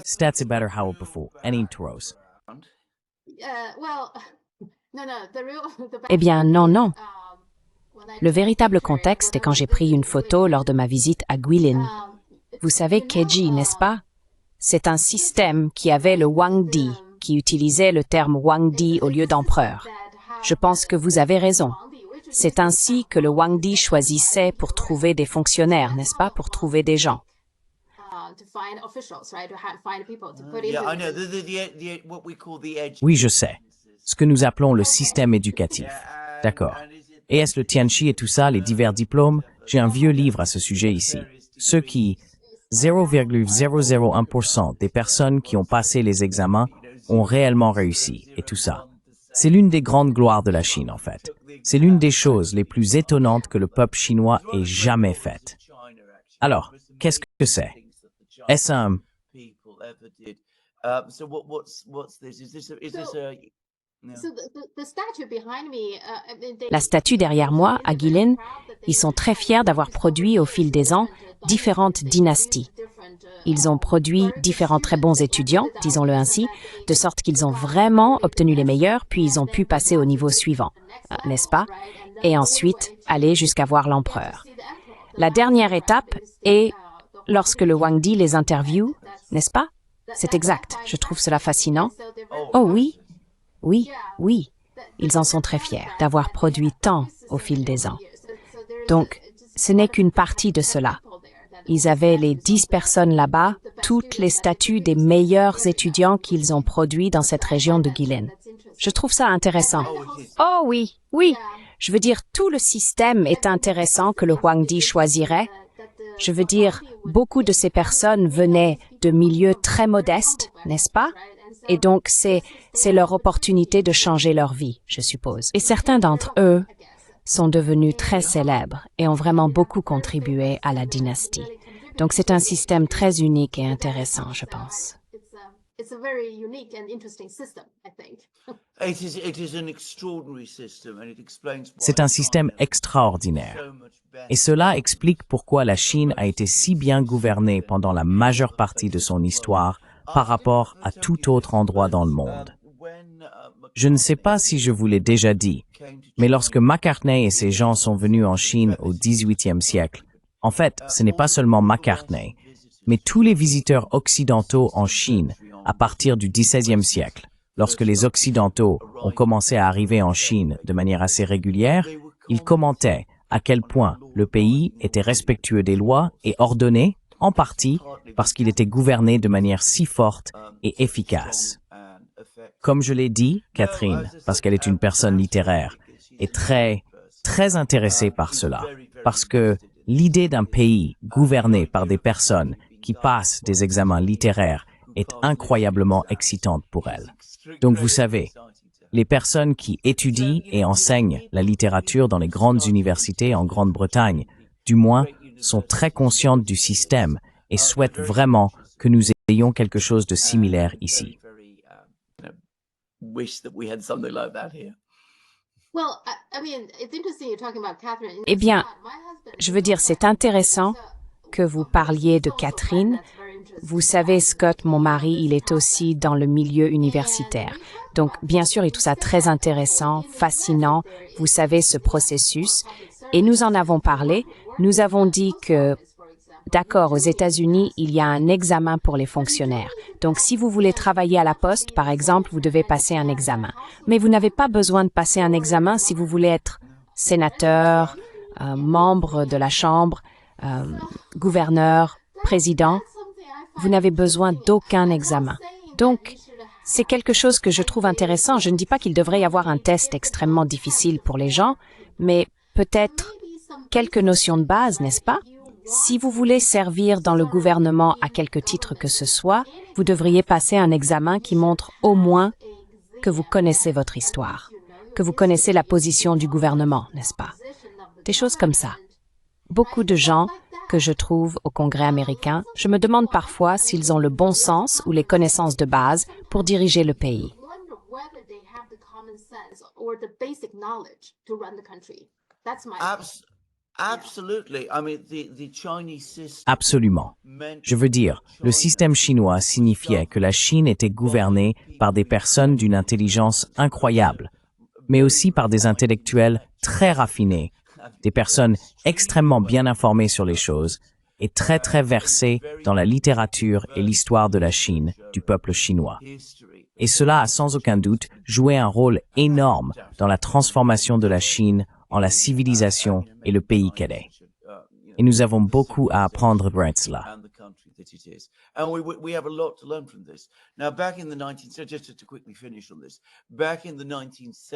Stats better how before, any intros. Eh bien, non, non. Le véritable contexte est quand j'ai pris une photo lors de ma visite à Guilin. Vous savez Keji, n'est-ce pas? C'est un système qui avait le Wangdi, qui utilisait le terme Wangdi au lieu d'empereur. Je pense que vous avez raison. C'est ainsi que le Wangdi choisissait pour trouver des fonctionnaires, n'est-ce pas? Pour trouver des gens. Oui, je sais. Ce que nous appelons le système éducatif. D'accord. Et est-ce le Tianchi et tout ça, les divers diplômes? J'ai un vieux livre à ce sujet ici. Ceux qui, 0,001% des personnes qui ont passé les examens ont réellement réussi, et tout ça. C'est l'une des grandes gloires de la Chine, en fait. C'est l'une des choses les plus étonnantes que le peuple chinois ait jamais faites. Alors, qu'est-ce que c'est? Est-ce un... La statue derrière moi, à Guilin, ils sont très fiers d'avoir produit au fil des ans différentes dynasties. Ils ont produit différents très bons étudiants, disons-le ainsi, de sorte qu'ils ont vraiment obtenu les meilleurs, puis ils ont pu passer au niveau suivant, n'est-ce pas? Et ensuite, aller jusqu'à voir l'empereur. La dernière étape est lorsque le Wangdi les interviewe, n'est-ce pas? C'est exact, je trouve cela fascinant. Oh oui, oui, oui, ils en sont très fiers d'avoir produit tant au fil des ans. Donc, ce n'est qu'une partie de cela. Ils avaient les 10 personnes là-bas, toutes les statues des meilleurs étudiants qu'ils ont produits dans cette région de Guilin. Je trouve ça intéressant. Oh oui, oui. Je veux dire, tout le système est intéressant que le Wangdi choisirait. Je veux dire, beaucoup de ces personnes venaient de milieux très modestes, n'est-ce pas? Et donc, c'est leur opportunité de changer leur vie, je suppose. Et certains d'entre eux sont devenus très célèbres et ont vraiment beaucoup contribué à la dynastie. Donc, c'est un système très unique et intéressant, je pense. C'est un système extraordinaire. Et cela explique pourquoi la Chine a été si bien gouvernée pendant la majeure partie de son histoire par rapport à tout autre endroit dans le monde. Je ne sais pas si je vous l'ai déjà dit, mais lorsque McCartney et ses gens sont venus en Chine au XVIIIe siècle, en fait, ce n'est pas seulement McCartney, mais tous les visiteurs occidentaux en Chine à partir du XVIe siècle, lorsque les Occidentaux ont commencé à arriver en Chine de manière assez régulière, ils commentaient à quel point le pays était respectueux des lois et ordonné, en partie, parce qu'il était gouverné de manière si forte et efficace. Comme je l'ai dit, Catherine, parce qu'elle est une personne littéraire, est très intéressée par cela, parce que l'idée d'un pays gouverné par des personnes qui passent des examens littéraires est incroyablement excitante pour elle. Donc vous savez, les personnes qui étudient et enseignent la littérature dans les grandes universités en Grande-Bretagne, du moins, sont très conscientes du système et souhaitent vraiment que nous ayons quelque chose de similaire ici. Eh bien, je veux dire, c'est intéressant que vous parliez de Catherine. Vous savez, Scott, mon mari, il est aussi dans le milieu universitaire. Donc, bien sûr, il trouve ça très intéressant, fascinant. Vous savez, ce processus. Et nous en avons parlé. Nous avons dit que, d'accord, aux États-Unis, il y a un examen pour les fonctionnaires. Donc, si vous voulez travailler à la poste, par exemple, vous devez passer un examen. Mais vous n'avez pas besoin de passer un examen si vous voulez être sénateur, membre de la Chambre, gouverneur, président. Vous n'avez besoin d'aucun examen. Donc, c'est quelque chose que je trouve intéressant. Je ne dis pas qu'il devrait y avoir un test extrêmement difficile pour les gens, mais peut-être quelques notions de base, n'est-ce pas? Si vous voulez servir dans le gouvernement à quelque titre que ce soit, vous devriez passer un examen qui montre au moins que vous connaissez votre histoire, que vous connaissez la position du gouvernement, n'est-ce pas? Des choses comme ça. Beaucoup de gens que je trouve au Congrès américain, je me demande parfois s'ils ont le bon sens ou les connaissances de base pour diriger le pays. Absolument. Je veux dire, le système chinois signifiait que la Chine était gouvernée par des personnes d'une intelligence incroyable, mais aussi par des intellectuels très raffinés, des personnes extrêmement bien informées sur les choses et très très versées dans la littérature et l'histoire de la Chine, du peuple chinois. Et cela a sans aucun doute joué un rôle énorme dans la transformation de la Chine en la civilisation et le pays qu'elle est. Et nous avons beaucoup à apprendre de cela.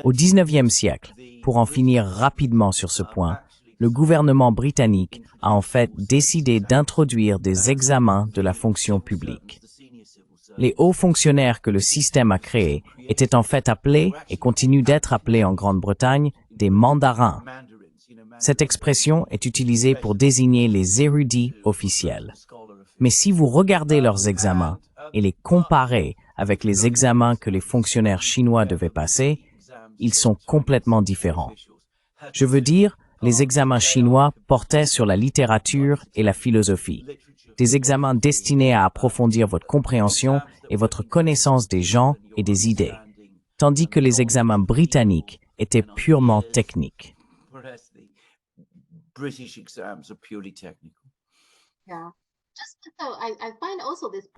Au XIXe siècle, pour en finir rapidement sur ce point, le gouvernement britannique a en fait décidé d'introduire des examens de la fonction publique. Les hauts fonctionnaires que le système a créés étaient en fait appelés, et continuent d'être appelés en Grande-Bretagne, des mandarins. Cette expression est utilisée pour désigner les érudits officiels. Mais si vous regardez leurs examens et les comparez avec les examens que les fonctionnaires chinois devaient passer, ils sont complètement différents. Je veux dire, les examens chinois portaient sur la littérature et la philosophie. Des examens destinés à approfondir votre compréhension et votre connaissance des gens et des idées, tandis que les examens britanniques étaient purement techniques.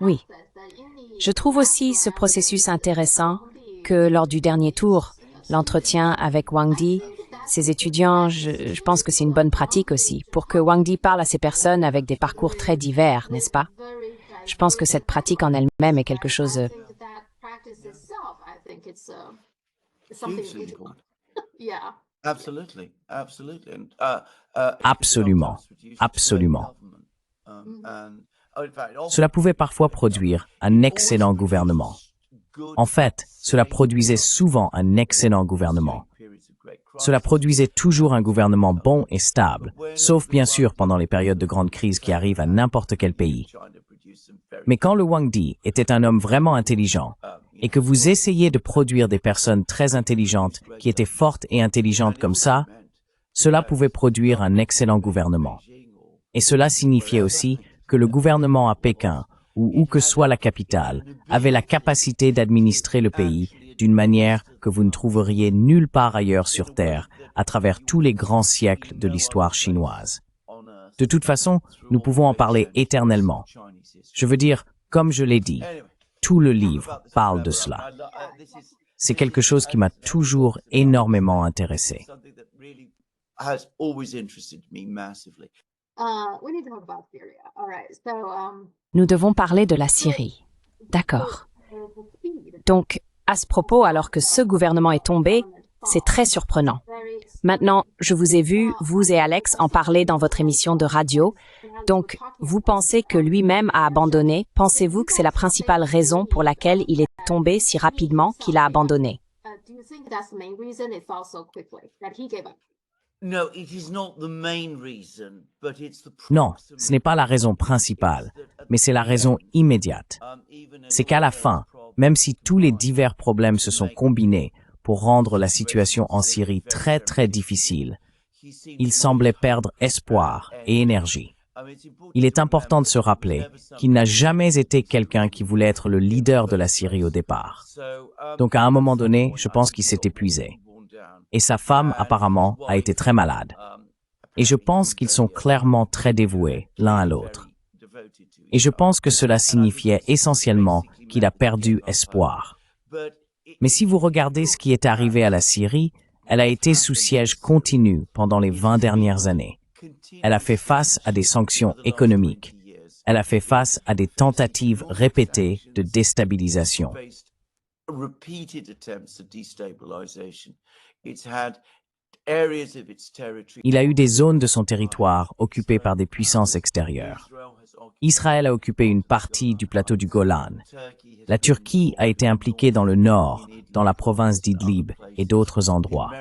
Oui. Je trouve aussi ce processus intéressant que lors du dernier tour, l'entretien avec Wang Di, ces étudiants, je pense que c'est une bonne pratique aussi, pour que Wang Di parle à ces personnes avec des parcours très divers, n'est-ce pas? Je pense que cette pratique en elle-même est quelque chose... Absolument, absolument. Cela pouvait parfois produire un excellent gouvernement. En fait, cela produisait souvent un excellent gouvernement. Cela produisait toujours un gouvernement bon et stable, sauf bien sûr pendant les périodes de grande crise qui arrivent à n'importe quel pays. Mais quand le Wang Di était un homme vraiment intelligent, et que vous essayez de produire des personnes très intelligentes qui étaient fortes et intelligentes comme ça, cela pouvait produire un excellent gouvernement. Et cela signifiait aussi que le gouvernement à Pékin, ou où que soit la capitale, avait la capacité d'administrer le pays d'une manière que vous ne trouveriez nulle part ailleurs sur Terre, à travers tous les grands siècles de l'histoire chinoise. De toute façon, nous pouvons en parler éternellement. Je veux dire, comme je l'ai dit, tout le livre parle de cela. C'est quelque chose qui m'a toujours énormément intéressé. Nous devons parler de la Syrie. D'accord. Donc, à ce propos, alors que ce gouvernement est tombé, c'est très surprenant. Maintenant, je vous ai vu, vous et Alex, en parler dans votre émission de radio. Donc, vous pensez que lui-même a abandonné? Pensez-vous que c'est la principale raison pour laquelle il est tombé si rapidement qu'il a abandonné? Non, ce n'est pas la raison principale, mais c'est la raison immédiate. C'est qu'à la fin, même si tous les divers problèmes se sont combinés pour rendre la situation en Syrie très très difficile, il semblait perdre espoir et énergie. Il est important de se rappeler qu'il n'a jamais été quelqu'un qui voulait être le leader de la Syrie au départ. Donc à un moment donné, je pense qu'il s'est épuisé. Et sa femme, apparemment, a été très malade. Et je pense qu'ils sont clairement très dévoués l'un à l'autre. Et je pense que cela signifiait essentiellement qu'il a perdu espoir. Mais si vous regardez ce qui est arrivé à la Syrie, elle a été sous siège continu pendant les 20 dernières années. Elle a fait face à des sanctions économiques. Elle a fait face à des tentatives répétées de déstabilisation. Il a eu des zones de son territoire occupées par des puissances extérieures. Israël a occupé une partie du plateau du Golan. La Turquie a été impliquée dans le nord, dans la province d'Idlib et d'autres endroits.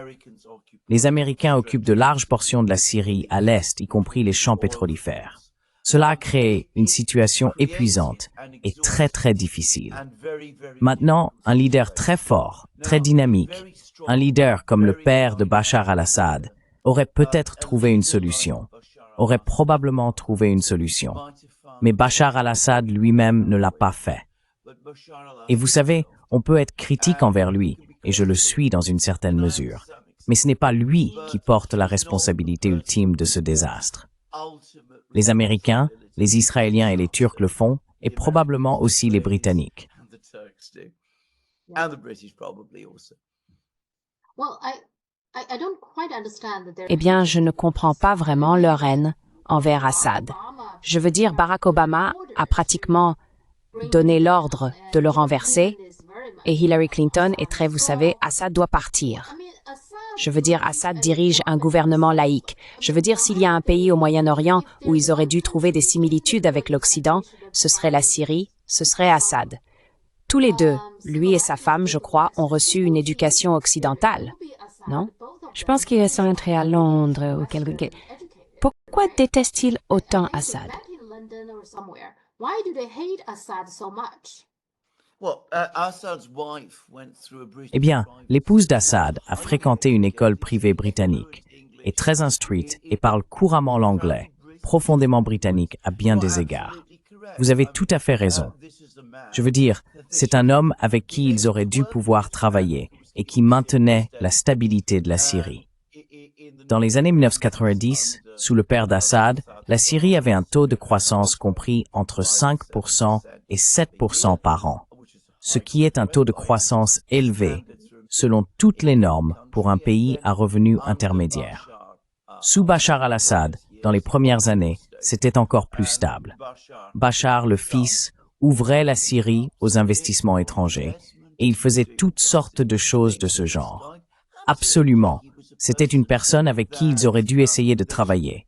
Les Américains occupent de larges portions de la Syrie à l'est, y compris les champs pétrolifères. Cela a créé une situation épuisante et très très difficile. Maintenant, un leader très fort, très dynamique, un leader comme le père de Bachar al-Assad, aurait peut-être trouvé une solution, aurait probablement trouvé une solution. Mais Bachar al-Assad lui-même ne l'a pas fait. Et vous savez, on peut être critique envers lui, et je le suis dans une certaine mesure. Mais ce n'est pas lui qui porte la responsabilité ultime de ce désastre. Les Américains, les Israéliens et les Turcs le font, et probablement aussi les Britanniques. Eh bien, je ne comprends pas vraiment leur haine envers Assad. Je veux dire, Barack Obama a pratiquement donné l'ordre de le renverser et Hillary Clinton est très, vous savez, Assad doit partir. Je veux dire, Assad dirige un gouvernement laïque. Je veux dire, s'il y a un pays au Moyen-Orient où ils auraient dû trouver des similitudes avec l'Occident, ce serait la Syrie, ce serait Assad. Tous les deux, lui et sa femme, je crois, ont reçu une éducation occidentale, non? Je pense qu'ils sont entrés à Londres ou quelque... Pourquoi détestent-ils autant Assad? Eh bien, l'épouse d'Assad a fréquenté une école privée britannique, est très instruite et parle couramment l'anglais, profondément britannique à bien des égards. Vous avez tout à fait raison. Je veux dire, c'est un homme avec qui ils auraient dû pouvoir travailler et qui maintenait la stabilité de la Syrie. Dans les années 1990, sous le père d'Assad, la Syrie avait un taux de croissance compris entre 5% et 7% par an, ce qui est un taux de croissance élevé, selon toutes les normes pour un pays à revenu intermédiaire. Sous Bachar al-Assad, dans les premières années, c'était encore plus stable. Bachar, le fils, ouvrait la Syrie aux investissements étrangers, et il faisait toutes sortes de choses de ce genre. Absolument, c'était une personne avec qui ils auraient dû essayer de travailler.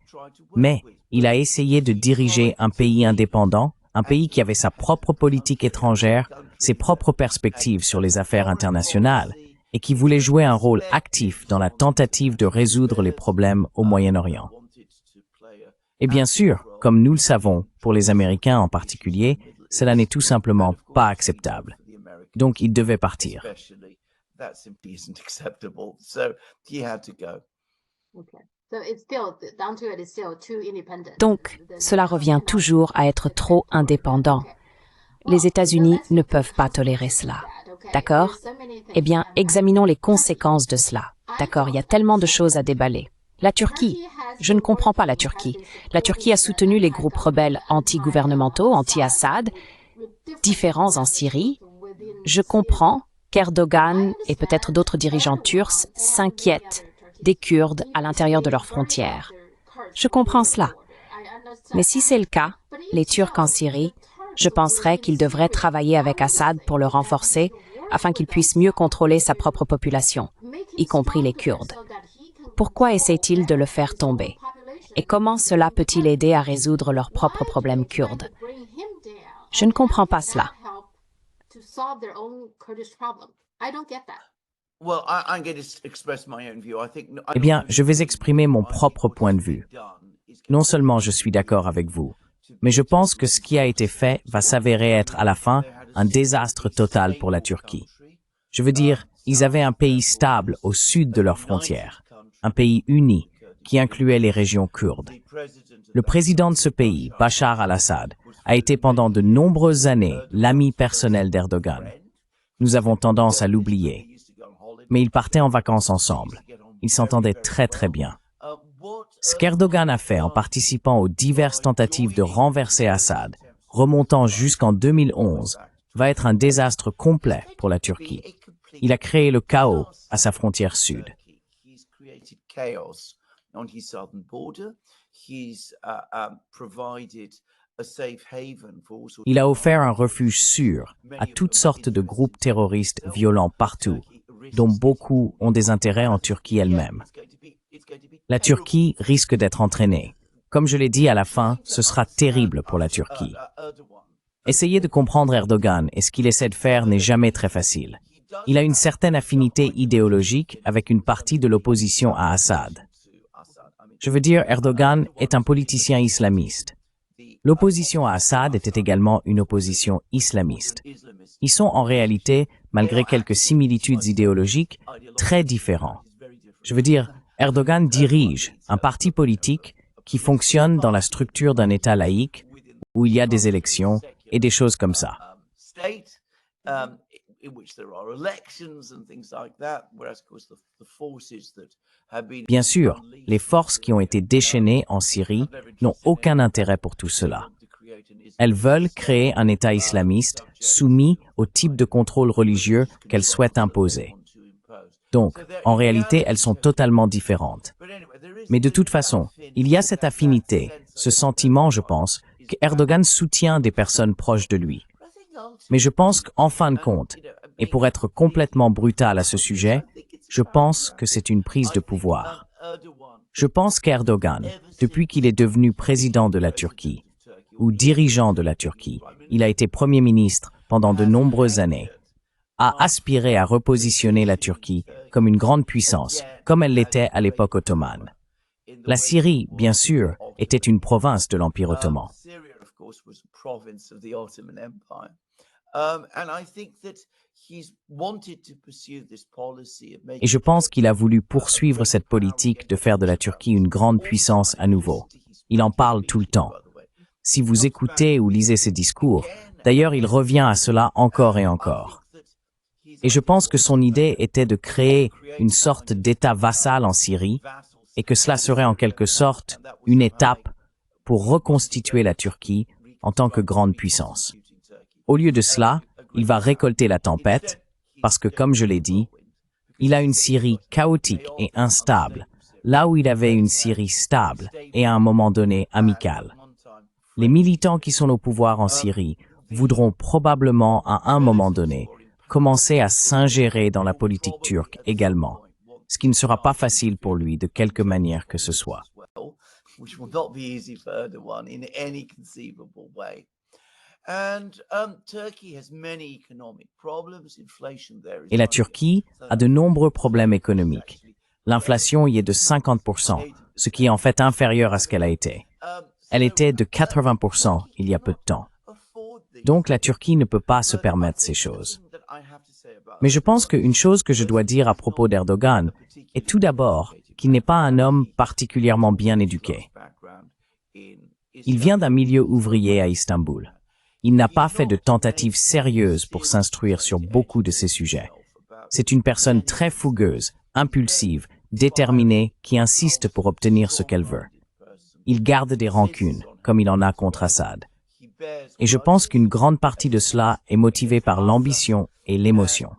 Mais il a essayé de diriger un pays indépendant, un pays qui avait sa propre politique étrangère, ses propres perspectives sur les affaires internationales, et qui voulait jouer un rôle actif dans la tentative de résoudre les problèmes au Moyen-Orient. Et bien sûr, comme nous le savons, pour les Américains en particulier, cela n'est tout simplement pas acceptable. Donc, il devait partir. Donc, cela revient toujours à être trop indépendant. Les États-Unis ne peuvent pas tolérer cela. D'accord? Eh bien, examinons les conséquences de cela. D'accord, il y a tellement de choses à déballer. La Turquie. Je ne comprends pas la Turquie. La Turquie a soutenu les groupes rebelles anti-gouvernementaux, anti-Assad, différents en Syrie. Je comprends qu'Erdogan et peut-être d'autres dirigeants turcs s'inquiètent des Kurdes à l'intérieur de leurs frontières. Je comprends cela. Mais si c'est le cas, les Turcs en Syrie, je penserais qu'ils devraient travailler avec Assad pour le renforcer afin qu'il puisse mieux contrôler sa propre population, y compris les Kurdes. Pourquoi essaient-ils de le faire tomber? Et comment cela peut-il aider à résoudre leurs propres problèmes kurdes? Je ne comprends pas cela. Eh bien, je vais exprimer mon propre point de vue. Non seulement je suis d'accord avec vous, mais je pense que ce qui a été fait va s'avérer être à la fin un désastre total pour la Turquie. Je veux dire, ils avaient un pays stable au sud de leurs frontières, un pays uni qui incluait les régions kurdes. Le président de ce pays, Bachar al-Assad, a été pendant de nombreuses années l'ami personnel d'Erdogan. Nous avons tendance à l'oublier. Mais ils partaient en vacances ensemble. Ils s'entendaient très très bien. Ce qu'Erdogan a fait en participant aux diverses tentatives de renverser Assad, remontant jusqu'en 2011, va être un désastre complet pour la Turquie. Il a créé le chaos à sa frontière sud. Il a offert un refuge sûr à toutes sortes de groupes terroristes violents partout, dont beaucoup ont des intérêts en Turquie elle-même. La Turquie risque d'être entraînée. Comme je l'ai dit à la fin, ce sera terrible pour la Turquie. Essayer de comprendre Erdogan et ce qu'il essaie de faire n'est jamais très facile. Il a une certaine affinité idéologique avec une partie de l'opposition à Assad. Je veux dire, Erdogan est un politicien islamiste. L'opposition à Assad était également une opposition islamiste. Ils sont en réalité, malgré quelques similitudes idéologiques, très différents. Je veux dire, Erdogan dirige un parti politique qui fonctionne dans la structure d'un État laïque où il y a des élections et des choses comme ça. Bien sûr, les forces qui ont été déchaînées en Syrie n'ont aucun intérêt pour tout cela. Elles veulent créer un État islamiste soumis au type de contrôle religieux qu'elles souhaitent imposer. Donc, en réalité, elles sont totalement différentes. Mais de toute façon, il y a cette affinité, ce sentiment, je pense, qu'Erdogan soutient des personnes proches de lui. Mais je pense qu'en fin de compte, et pour être complètement brutal à ce sujet, je pense que c'est une prise de pouvoir. Je pense qu'Erdogan, depuis qu'il est devenu président de la Turquie, ou dirigeant de la Turquie, il a été Premier ministre pendant de nombreuses années, a aspiré à repositionner la Turquie comme une grande puissance, comme elle l'était à l'époque ottomane. La Syrie, bien sûr, était une province de l'Empire ottoman. Et je pense qu'il a voulu poursuivre cette politique de faire de la Turquie une grande puissance à nouveau. Il en parle tout le temps. Si vous écoutez ou lisez ses discours, d'ailleurs, il revient à cela encore et encore. Et je pense que son idée était de créer une sorte d'État vassal en Syrie et que cela serait en quelque sorte une étape pour reconstituer la Turquie en tant que grande puissance. Au lieu de cela, il va récolter la tempête parce que, comme je l'ai dit, il a une Syrie chaotique et instable, là où il avait une Syrie stable et à un moment donné amicale. Les militants qui sont au pouvoir en Syrie voudront probablement à un moment donné commencer à s'ingérer dans la politique turque également, ce qui ne sera pas facile pour lui de quelque manière que ce soit. Et la Turquie a de nombreux problèmes économiques. L'inflation y est de 50%, ce qui est en fait inférieur à ce qu'elle a été. Elle était de 80% il y a peu de temps. Donc la Turquie ne peut pas se permettre ces choses. Mais je pense qu'une chose que je dois dire à propos d'Erdogan est tout d'abord qu'il n'est pas un homme particulièrement bien éduqué. Il vient d'un milieu ouvrier à Istanbul. Il n'a pas fait de tentatives sérieuses pour s'instruire sur beaucoup de ces sujets. C'est une personne très fougueuse, impulsive, déterminée, qui insiste pour obtenir ce qu'elle veut. Il garde des rancunes, comme il en a contre Assad. Et je pense qu'une grande partie de cela est motivée par l'ambition et l'émotion.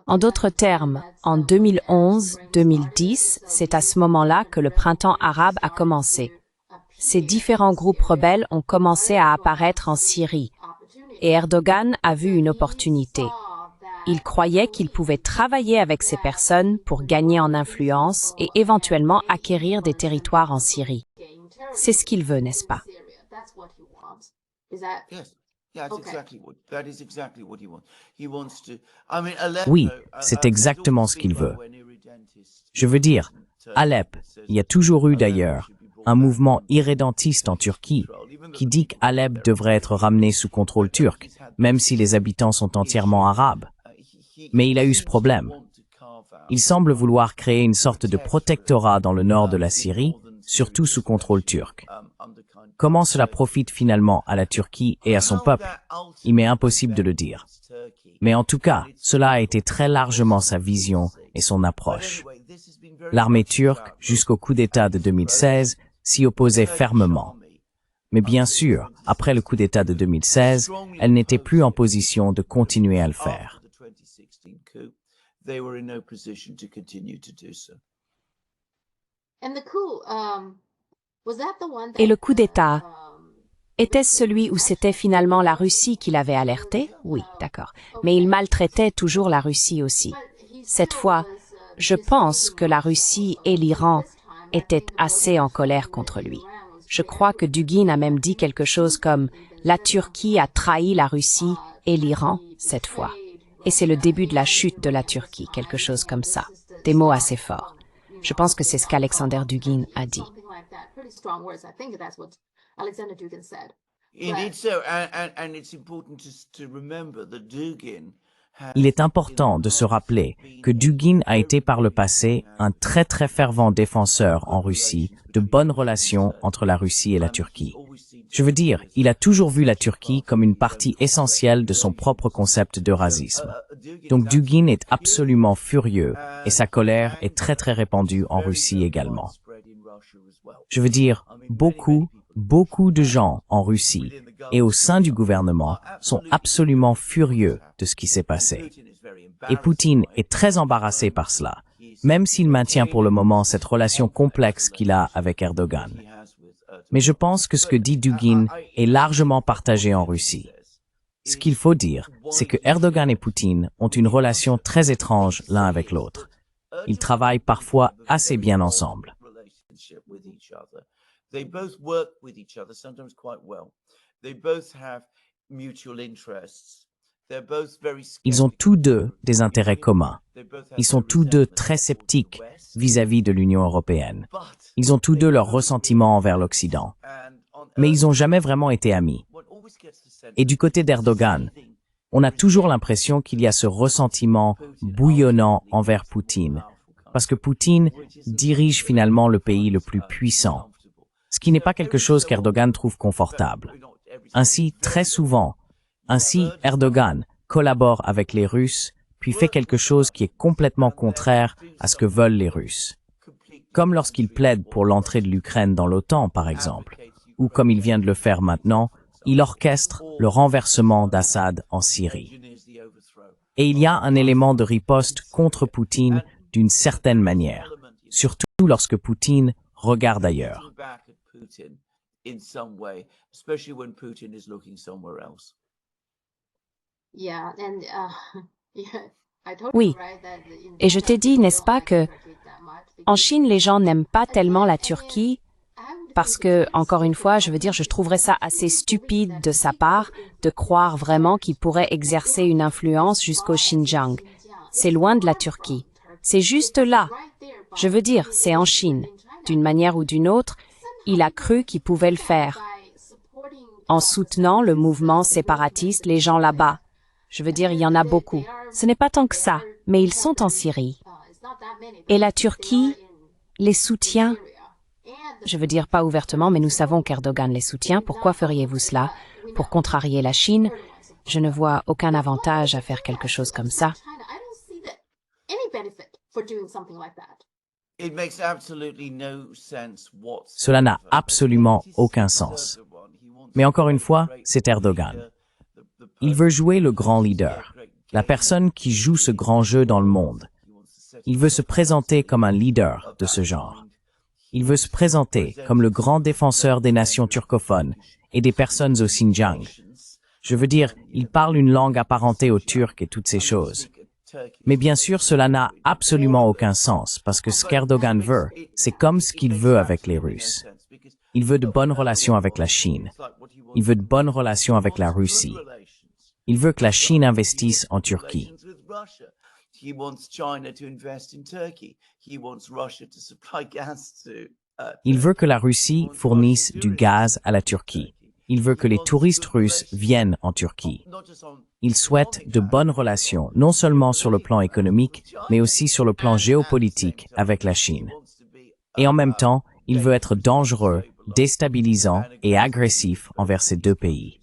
En d'autres termes, en 2011-2010, c'est à ce moment-là que le printemps arabe a commencé. Ces différents groupes rebelles ont commencé à apparaître en Syrie, et Erdogan a vu une opportunité. Il croyait qu'il pouvait travailler avec ces personnes pour gagner en influence et éventuellement acquérir des territoires en Syrie. C'est ce qu'il veut, n'est-ce pas? Oui, c'est exactement ce qu'il veut. Je veux dire, Alep, il y a toujours eu d'ailleurs un mouvement irrédentiste en Turquie qui dit qu'Alep devrait être ramené sous contrôle turc, même si les habitants sont entièrement arabes. Mais il a eu ce problème. Il semble vouloir créer une sorte de protectorat dans le nord de la Syrie, surtout sous contrôle turc. Comment cela profite finalement à la Turquie et à son peuple? Il m'est impossible de le dire. Mais en tout cas, cela a été très largement sa vision et son approche. L'armée turque, jusqu'au coup d'État de 2016, s'y opposait fermement. Mais bien sûr, après le coup d'État de 2016, elle n'était plus en position de continuer à le faire. Et le coup d'État, était-ce celui où c'était finalement la Russie qui l'avait alerté? Oui, d'accord. Mais il maltraitait toujours la Russie aussi. Cette fois, je pense que la Russie et l'Iran étaient assez en colère contre lui. Je crois que Dugin a même dit quelque chose comme « La Turquie a trahi la Russie et l'Iran cette fois ». Et c'est le début de la chute de la Turquie, quelque chose comme ça. Des mots assez forts. Je pense que c'est ce qu'Alexander Dugin a dit. Indeed so, and it's important to remember that Dugin Il est important de se rappeler que Dugin a été par le passé un très fervent défenseur en Russie de bonnes relations entre la Russie et la Turquie. Je veux dire, il a toujours vu la Turquie comme une partie essentielle de son propre concept d'eurasisme. Donc Dugin est absolument furieux et sa colère est très répandue en Russie également. Je veux dire, beaucoup de gens en Russie et au sein du gouvernement sont absolument furieux de ce qui s'est passé. Et Poutine est très embarrassé par cela, même s'il maintient pour le moment cette relation complexe qu'il a avec Erdogan. Mais je pense que ce que dit Dugin est largement partagé en Russie. Ce qu'il faut dire, c'est que Erdogan et Poutine ont une relation très étrange l'un avec l'autre. Ils travaillent parfois assez bien ensemble. They both work with each other, sometimes quite well. They both have mutual interests. They're both very Ils ont tous deux des intérêts communs. Ils sont tous deux très sceptiques vis-à-vis de l'Union européenne. Ils ont tous deux leur ressentiment envers l'Occident. Mais ils n'ont jamais vraiment été amis. Et du côté d'Erdogan, on a toujours l'impression qu'il y a ce ressentiment bouillonnant envers Poutine, parce que Poutine dirige finalement le pays le plus puissant, ce qui n'est pas quelque chose qu'Erdogan trouve confortable. Ainsi, très souvent, Erdogan collabore avec les Russes, puis fait quelque chose qui est complètement contraire à ce que veulent les Russes. Comme lorsqu'il plaide pour l'entrée de l'Ukraine dans l'OTAN, par exemple, ou comme il vient de le faire maintenant, il orchestre le renversement d'Assad en Syrie. Et il y a un élément de riposte contre Poutine d'une certaine manière, surtout lorsque Poutine regarde ailleurs. Oui, et je t'ai dit, n'est-ce pas, que en Chine, les gens n'aiment pas tellement la Turquie parce que, encore une fois, je veux dire, je trouverais ça assez stupide de sa part de croire vraiment qu'il pourrait exercer une influence jusqu'au Xinjiang. C'est loin de la Turquie. C'est juste là. Je veux dire, c'est en Chine. D'une manière ou d'une autre, il a cru qu'il pouvait le faire. En soutenant le mouvement séparatiste, les gens là-bas. Je veux dire, il y en a beaucoup. Ce n'est pas tant que ça, mais ils sont en Syrie. Et la Turquie les soutient. Je veux dire pas ouvertement, mais nous savons qu'Erdogan les soutient. Pourquoi feriez-vous cela? Pour contrarier la Chine? Je ne vois aucun avantage à faire quelque chose comme ça. Cela n'a absolument aucun sens. Mais encore une fois, c'est Erdogan. Il veut jouer le grand leader, la personne qui joue ce grand jeu dans le monde. Il veut se présenter comme un leader de ce genre. Il veut se présenter comme le grand défenseur des nations turcophones et des personnes au Xinjiang. Je veux dire, il parle une langue apparentée au turc et toutes ces choses. Mais bien sûr, cela n'a absolument aucun sens, parce que ce qu'Erdogan veut, c'est comme ce qu'il veut avec les Russes. Il veut de bonnes relations avec la Chine. Il veut de bonnes relations avec la Russie. Il veut que la Chine investisse en Turquie. Il veut que la Russie fournisse du gaz à la Turquie. Il veut que les touristes russes viennent en Turquie. Il souhaite de bonnes relations, non seulement sur le plan économique, mais aussi sur le plan géopolitique avec la Chine. Et en même temps, il veut être dangereux, déstabilisant et agressif envers ces deux pays.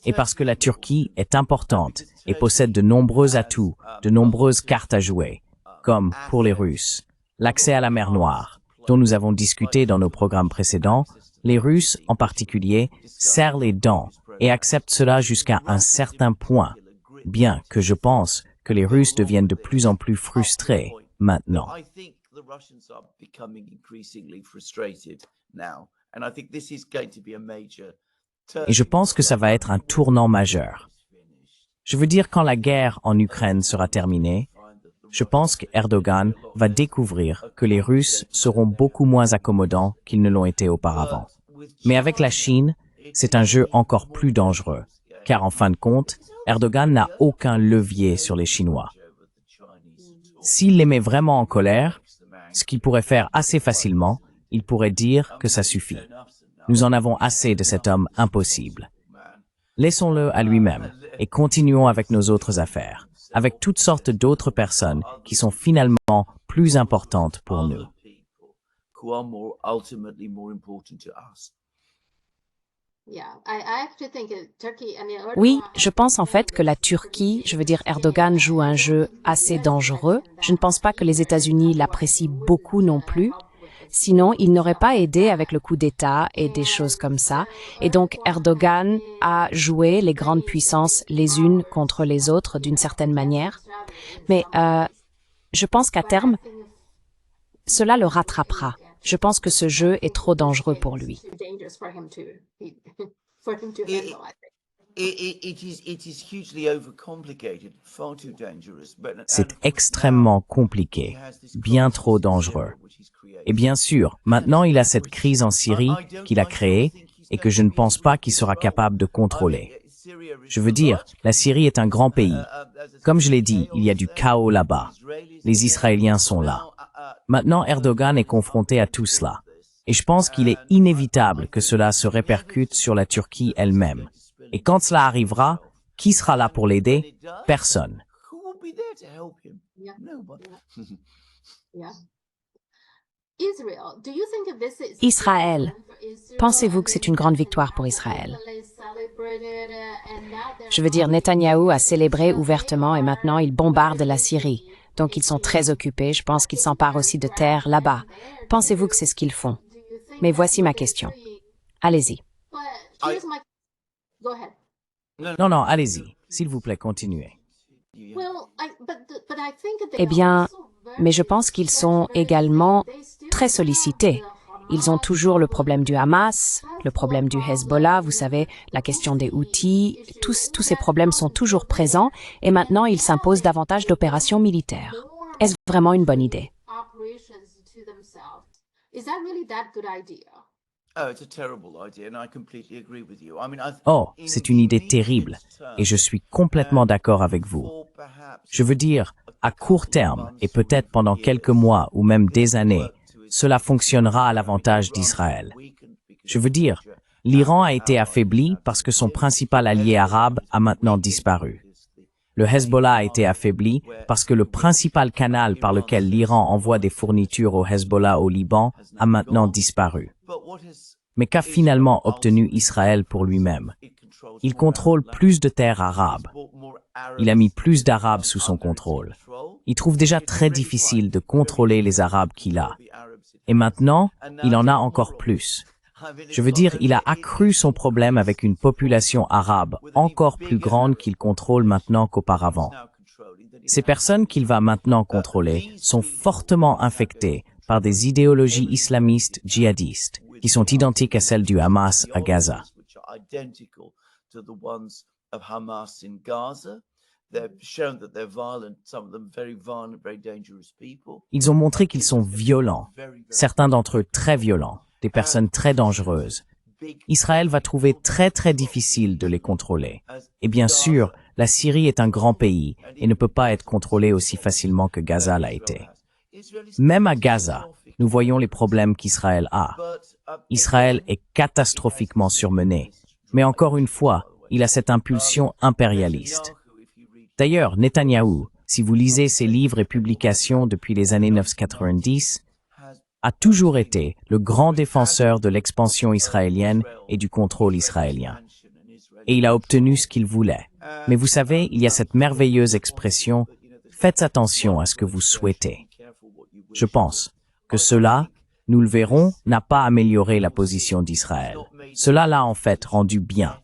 Et parce que la Turquie est importante et possède de nombreux atouts, de nombreuses cartes à jouer, comme, pour les Russes, l'accès à la mer Noire, dont nous avons discuté dans nos programmes précédents, les Russes, en particulier, serrent les dents et acceptent cela jusqu'à un certain point, bien que je pense que les Russes deviennent de plus en plus frustrés maintenant. Et je pense que ça va être un tournant majeur. Je veux dire, quand la guerre en Ukraine sera terminée, je pense qu'Erdogan va découvrir que les Russes seront beaucoup moins accommodants qu'ils ne l'ont été auparavant. Mais avec la Chine, c'est un jeu encore plus dangereux, car en fin de compte, Erdogan n'a aucun levier sur les Chinois. S'il les met vraiment en colère, ce qu'il pourrait faire assez facilement, il pourrait dire que ça suffit. Nous en avons assez de cet homme impossible. Laissons-le à lui-même et continuons avec nos autres affaires, avec toutes sortes d'autres personnes qui sont finalement plus importantes pour nous. Who are ultimately more important to us. Oui, je pense en fait que la Turquie, je veux dire Erdogan, joue un jeu assez dangereux. Je ne pense pas que les États-Unis l'apprécient beaucoup non plus. Sinon, il n'aurait pas aidé avec le coup d'État et des choses comme ça. Et donc, Erdogan a joué les grandes puissances les unes contre les autres d'une certaine manière. Mais je pense qu'à terme, cela le rattrapera. Je pense que ce jeu est trop dangereux pour lui. C'est extrêmement compliqué, bien trop dangereux. Et bien sûr, maintenant il a cette crise en Syrie qu'il a créée et que je ne pense pas qu'il sera capable de contrôler. Je veux dire, la Syrie est un grand pays. Comme je l'ai dit, il y a du chaos là-bas. Les Israéliens sont là. Maintenant, Erdogan est confronté à tout cela. Et je pense qu'il est inévitable que cela se répercute sur la Turquie elle-même. Et quand cela arrivera, qui sera là pour l'aider? Personne. Israël. Pensez-vous que c'est une grande victoire pour Israël? Je veux dire, Netanyahou a célébré ouvertement et maintenant il bombarde la Syrie. Donc ils sont très occupés, je pense qu'ils s'emparent aussi de terres là-bas. Pensez-vous que c'est ce qu'ils font? Mais voici ma question. Allez-y. Non, allez-y. S'il vous plaît, continuez. Eh bien, mais je pense qu'ils sont également très sollicités. Ils ont toujours le problème du Hamas, le problème du Hezbollah, vous savez, la question des Houthis, tous ces problèmes sont toujours présents et maintenant ils s'imposent davantage d'opérations militaires. Est-ce vraiment une bonne idée? Oh, c'est une idée terrible et je suis complètement d'accord avec vous. Je veux dire, à court terme et peut-être pendant quelques mois ou même des années, cela fonctionnera à l'avantage d'Israël. Je veux dire, l'Iran a été affaibli parce que son principal allié arabe a maintenant disparu. Le Hezbollah a été affaibli parce que le principal canal par lequel l'Iran envoie des fournitures au Hezbollah au Liban a maintenant disparu. Mais qu'a finalement obtenu Israël pour lui-même? Il contrôle plus de terres arabes. Il a mis plus d'Arabes sous son contrôle. Il trouve déjà très difficile de contrôler les Arabes qu'il a. Et maintenant, il en a encore plus. Je veux dire, il a accru son problème avec une population arabe encore plus grande qu'il contrôle maintenant qu'auparavant. Ces personnes qu'il va maintenant contrôler sont fortement infectées par des idéologies islamistes djihadistes qui sont identiques à celles du Hamas à Gaza. Ils ont montré qu'ils sont violents, certains d'entre eux très violents, des personnes très dangereuses. Israël va trouver très difficile de les contrôler. Et bien sûr, la Syrie est un grand pays et ne peut pas être contrôlée aussi facilement que Gaza l'a été. Même à Gaza, nous voyons les problèmes qu'Israël a. Israël est catastrophiquement surmené, mais encore une fois, il a cette impulsion impérialiste. D'ailleurs, Netanyahou, si vous lisez ses livres et publications depuis les années 1990, a toujours été le grand défenseur de l'expansion israélienne et du contrôle israélien. Et il a obtenu ce qu'il voulait. Mais vous savez, il y a cette merveilleuse expression « Faites attention à ce que vous souhaitez ». Je pense que cela, nous le verrons, n'a pas amélioré la position d'Israël. Cela l'a en fait rendu bien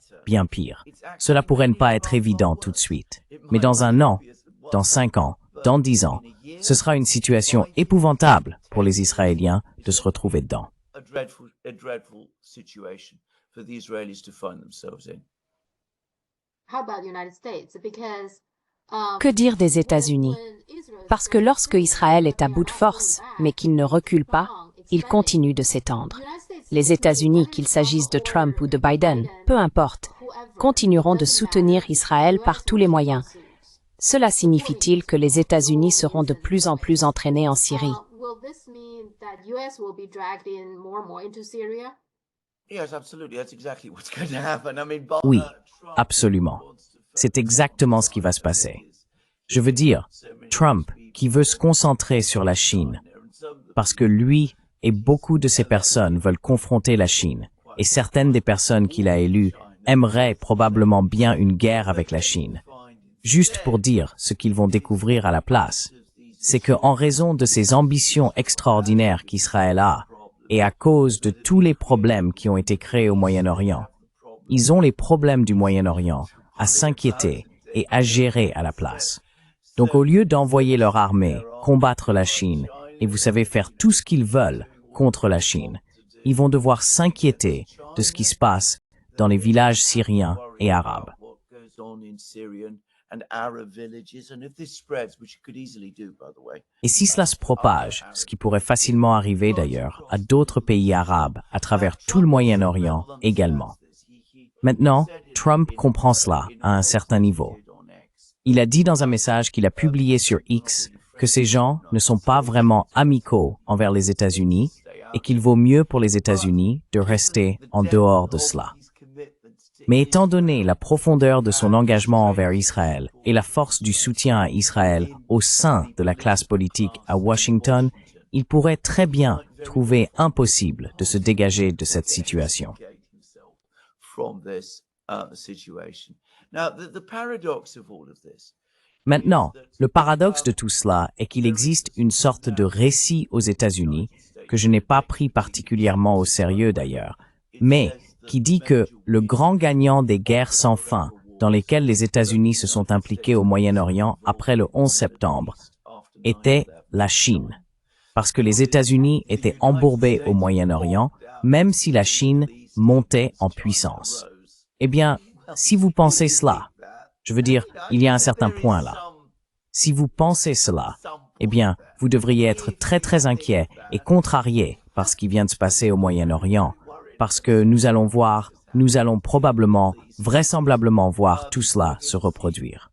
pire. Cela pourrait ne pas être évident tout de suite. Mais dans 1 an, dans 5 ans, dans 10 ans, ce sera une situation épouvantable pour les Israéliens de se retrouver dedans. Que dire des États-Unis? Parce que lorsque Israël est à bout de force, mais qu'il ne recule pas, il continue de s'étendre. Les États-Unis, qu'il s'agisse de Trump ou de Biden, peu importe, continueront de soutenir Israël par tous les moyens. Cela signifie-t-il que les États-Unis seront de plus en plus entraînés en Syrie? Yes, absolutely. That's exactly what's going to happen. I mean, Oui, Trump absolument. wants to C'est exactement ce qui va se passer. Je veux dire, Trump, qui veut se concentrer sur la Chine, parce que lui et beaucoup de ces personnes veulent confronter la Chine, et certaines des personnes qu'il a élues aimeraient probablement bien une guerre avec la Chine. Juste pour dire ce qu'ils vont découvrir à la place, c'est que en raison de ces ambitions extraordinaires qu'Israël a, et à cause de tous les problèmes qui ont été créés au Moyen-Orient, ils ont les problèmes du Moyen-Orient à s'inquiéter et à gérer à la place. Donc au lieu d'envoyer leur armée combattre la Chine, et vous savez faire tout ce qu'ils veulent contre la Chine, ils vont devoir s'inquiéter de ce qui se passe dans les villages syriens et arabes. Et si cela se propage, ce qui pourrait facilement arriver d'ailleurs, à d'autres pays arabes à travers tout le Moyen-Orient également. Maintenant, Trump comprend cela à un certain niveau. Il a dit dans un message qu'il a publié sur X que ces gens ne sont pas vraiment amicaux envers les États-Unis et qu'il vaut mieux pour les États-Unis de rester en dehors de cela. Mais étant donné la profondeur de son engagement envers Israël et la force du soutien à Israël au sein de la classe politique à Washington, il pourrait très bien trouver impossible de se dégager de cette situation. Maintenant, le paradoxe de tout cela est qu'il existe une sorte de récit aux États-Unis, que je n'ai pas pris particulièrement au sérieux d'ailleurs, mais qui dit que le grand gagnant des guerres sans fin dans lesquelles les États-Unis se sont impliqués au Moyen-Orient après le 11 septembre était la Chine. Parce que les États-Unis étaient embourbés au Moyen-Orient, même si la Chine montait en puissance. Eh bien, si vous pensez cela, je veux dire, il y a un certain point là. Si vous pensez cela, eh bien, vous devriez être très très inquiet et contrarié par ce qui vient de se passer au Moyen-Orient, parce que nous allons probablement, vraisemblablement voir tout cela se reproduire.